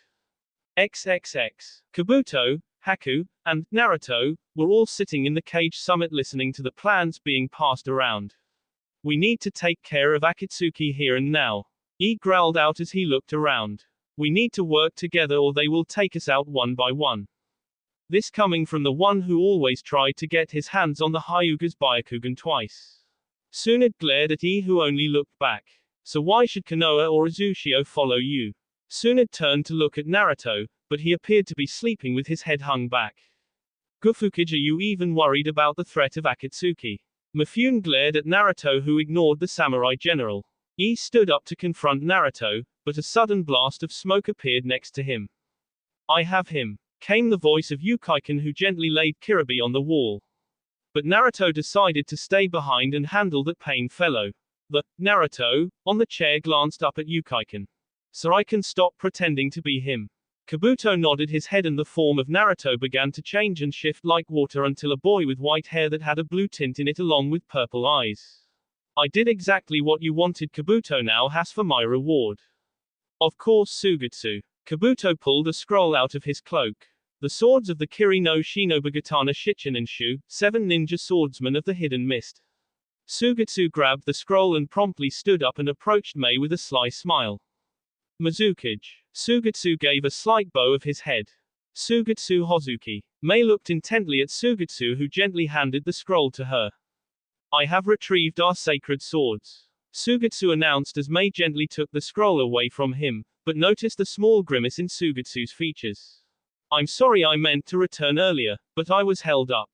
XXX. Kabuto, Haku, and Naruto were all sitting in the cage summit listening to the plans being passed around. We need to take care of Akatsuki here and now. He growled out as he looked around. We need to work together or they will take us out one by one. This coming from the one who always tried to get his hands on the Hyuga's Byakugan twice. Tsunade glared at E, who only looked back. So why should Konoha or Uzushio follow you? Tsunade turned to look at Naruto, but he appeared to be sleeping with his head hung back. Gufukage, are you even worried about the threat of Akatsuki? Mifune glared at Naruto, who ignored the samurai general. E stood up to confront Naruto, but a sudden blast of smoke appeared next to him. I have him, came the voice of Yukaiken, who gently laid Kiribi on the wall. But Naruto decided to stay behind and handle that pain fellow. Naruto, on the chair, glanced up at Yukaiken. So I can stop pretending to be him. Kabuto nodded his head and the form of Naruto began to change and shift like water until a boy with white hair that had a blue tint in it along with purple eyes. I did exactly what you wanted. Kabuto now has for my reward. Of course, Sugetsu. Kabuto pulled a scroll out of his cloak. The swords of the Kiri no Shinobugatana Shichininshu, 7 ninja swordsmen of the Hidden Mist. Sugetsu grabbed the scroll and promptly stood up and approached Mei with a sly smile. Mizukage. Sugetsu gave a slight bow of his head. Sugetsu Hozuki. Mei looked intently at Sugetsu, who gently handed the scroll to her. I have retrieved our sacred swords. Sugetsu announced as Mei gently took the scroll away from him, but noticed a small grimace in Sugetsu's features. I'm sorry, I meant to return earlier, but I was held up.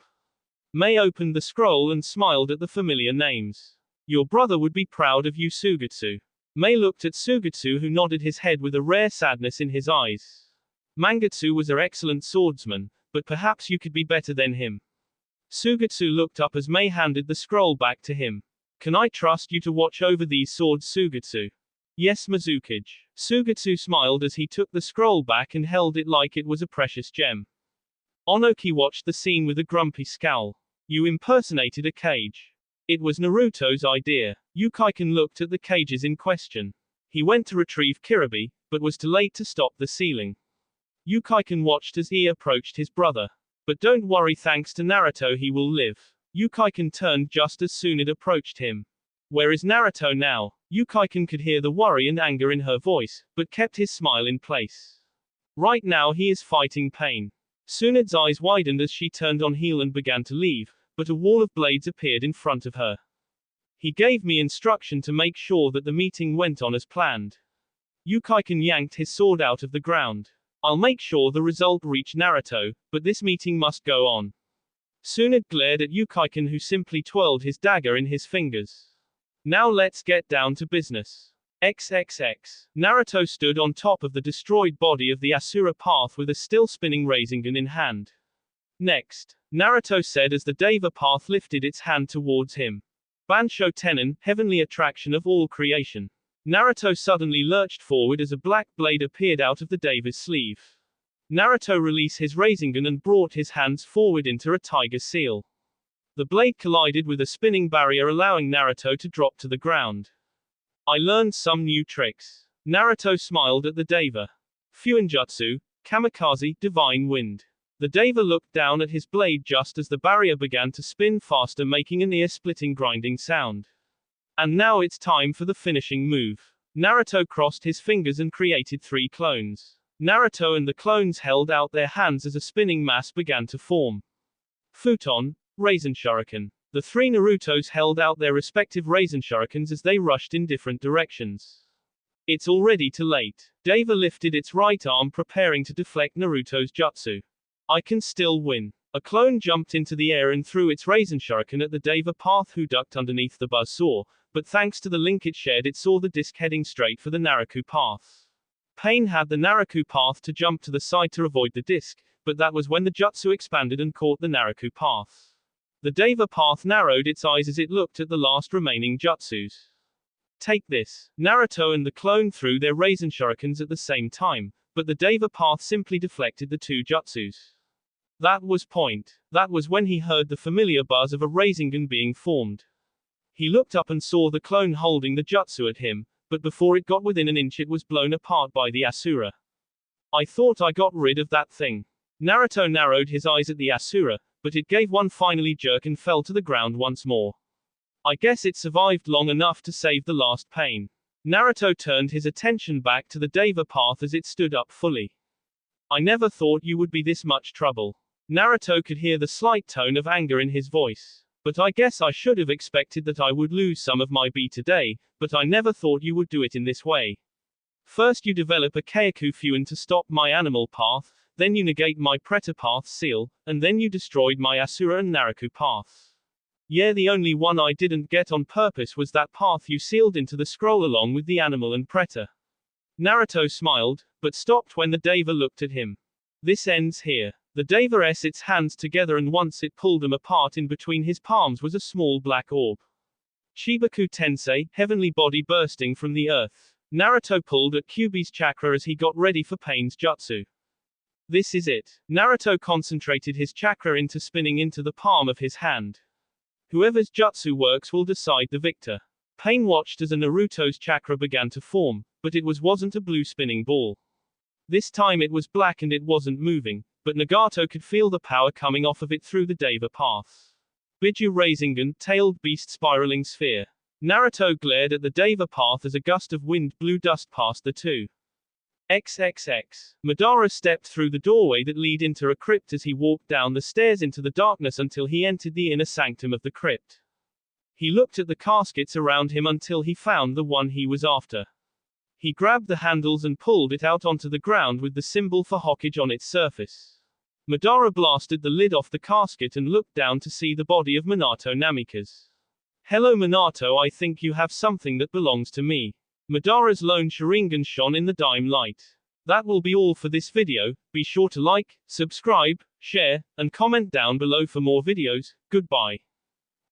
Mei opened the scroll and smiled at the familiar names. Your brother would be proud of you, Sugetsu. Mei looked at Sugetsu, who nodded his head with a rare sadness in his eyes. Mangetsu was an excellent swordsman, but perhaps you could be better than him. Sugetsu looked up as Mei handed the scroll back to him. Can I trust you to watch over these swords, Sugetsu? Yes, Mizukage. Sugetsu smiled as he took the scroll back and held it like it was a precious gem. Onoki watched the scene with a grumpy scowl. You impersonated a cage. It was Naruto's idea. Yukaiken looked at the cages in question. He went to retrieve Kiribi, but was too late to stop the ceiling. Yukaiken watched as he approached his brother. But don't worry, thanks to Naruto he will live. Yukaiken turned just as Tsunade approached him. Where is Naruto now? Yukaiken could hear the worry and anger in her voice, but kept his smile in place. Right now he is fighting pain. Tsunade's eyes widened as she turned on heel and began to leave, but a wall of blades appeared in front of her. He gave me instruction to make sure that the meeting went on as planned. Yukaiken yanked his sword out of the ground. I'll make sure the result reached Naruto, but this meeting must go on. Tsunade glared at Yukaiken, who simply twirled his dagger in his fingers. Now let's get down to business. XXX. Naruto stood on top of the destroyed body of the Asura Path with a still spinning Rasengan in hand. Next, Naruto said as the Deva Path lifted its hand towards him. Bansho Tenon, heavenly attraction of all creation. Naruto suddenly lurched forward as a black blade appeared out of the Deva's sleeve. Naruto released his Rasengan and brought his hands forward into a tiger seal. The blade collided with a spinning barrier, allowing Naruto to drop to the ground. I learned some new tricks. Naruto smiled at the Deva. Fuinjutsu, Kamikaze, Divine Wind. The Deva looked down at his blade just as the barrier began to spin faster, making an ear-splitting grinding sound. And now it's time for the finishing move. Naruto crossed his fingers and created 3 clones. Naruto and the clones held out their hands as a spinning mass began to form. Futon, Raisin Shuriken. The 3 Narutos held out their respective Raisin Shurikens as they rushed in different directions. It's already too late. Deva lifted its right arm, preparing to deflect Naruto's jutsu. I can still win. A clone jumped into the air and threw its Raisin Shuriken at the Deva Path, who ducked underneath the buzzsaw, but thanks to the link it shared, it saw the disc heading straight for the Naruto Path. Pain had the Naruto Path to jump to the side to avoid the disc, but that was when the jutsu expanded and caught the Naruto Path. The Deva Path narrowed its eyes as it looked at the last remaining jutsus. Take this. Naruto and the clone threw their Raisin Shurikens at the same time, but the Deva path simply deflected the two jutsus. That was point. That was when he heard the familiar buzz of a Rasengan being formed. He looked up and saw the clone holding the jutsu at him, but before it got within an inch it was blown apart by the Asura. I thought I got rid of that thing. Naruto narrowed his eyes at the Asura, but it gave one finally jerk and fell to the ground once more. I guess it survived long enough to save the last pain. Naruto turned his attention back to the Deva path as it stood up fully. I never thought you would be this much trouble. Naruto could hear the slight tone of anger in his voice. But I guess I should have expected that I would lose some of my bi today, but I never thought you would do it in this way. First you develop a Keiku Fuin to stop my animal path, then you negate my Predator path seal, and then you destroyed my Asura and Naraku paths. Yeah, the only one I didn't get on purpose was that path you sealed into the scroll along with the animal and Predator. Naruto smiled, but stopped when the Deva looked at him. This ends here. The Deva s its hands together and once it pulled them apart in between his palms was a small black orb. Shibaku Tensei, heavenly body bursting from the earth. Naruto pulled at Kyuubi's chakra as he got ready for Pain's jutsu. This is it. Naruto concentrated his chakra into spinning into the palm of his hand. Whoever's jutsu works will decide the victor. Pain watched as a Naruto's chakra began to form, but it wasn't a blue spinning ball. This time it was black and it wasn't moving, but Nagato could feel the power coming off of it through the Deva path. Biju Rasengan, tailed beast spiraling sphere. Naruto glared at the Deva path as a gust of wind blew dust past the two. XXX. Madara stepped through the doorway that lead into a crypt as he walked down the stairs into the darkness until he entered the inner sanctum of the crypt. He looked at the caskets around him until he found the one he was after. He grabbed the handles and pulled it out onto the ground with the symbol for Hokage on its surface. Madara blasted the lid off the casket and looked down to see the body of Minato Namikaze. Hello Minato, I think you have something that belongs to me. Madara's lone Sharingan shone in the dim light. That will be all for this video. Be sure to like, subscribe, share, and comment down below for more videos. Goodbye.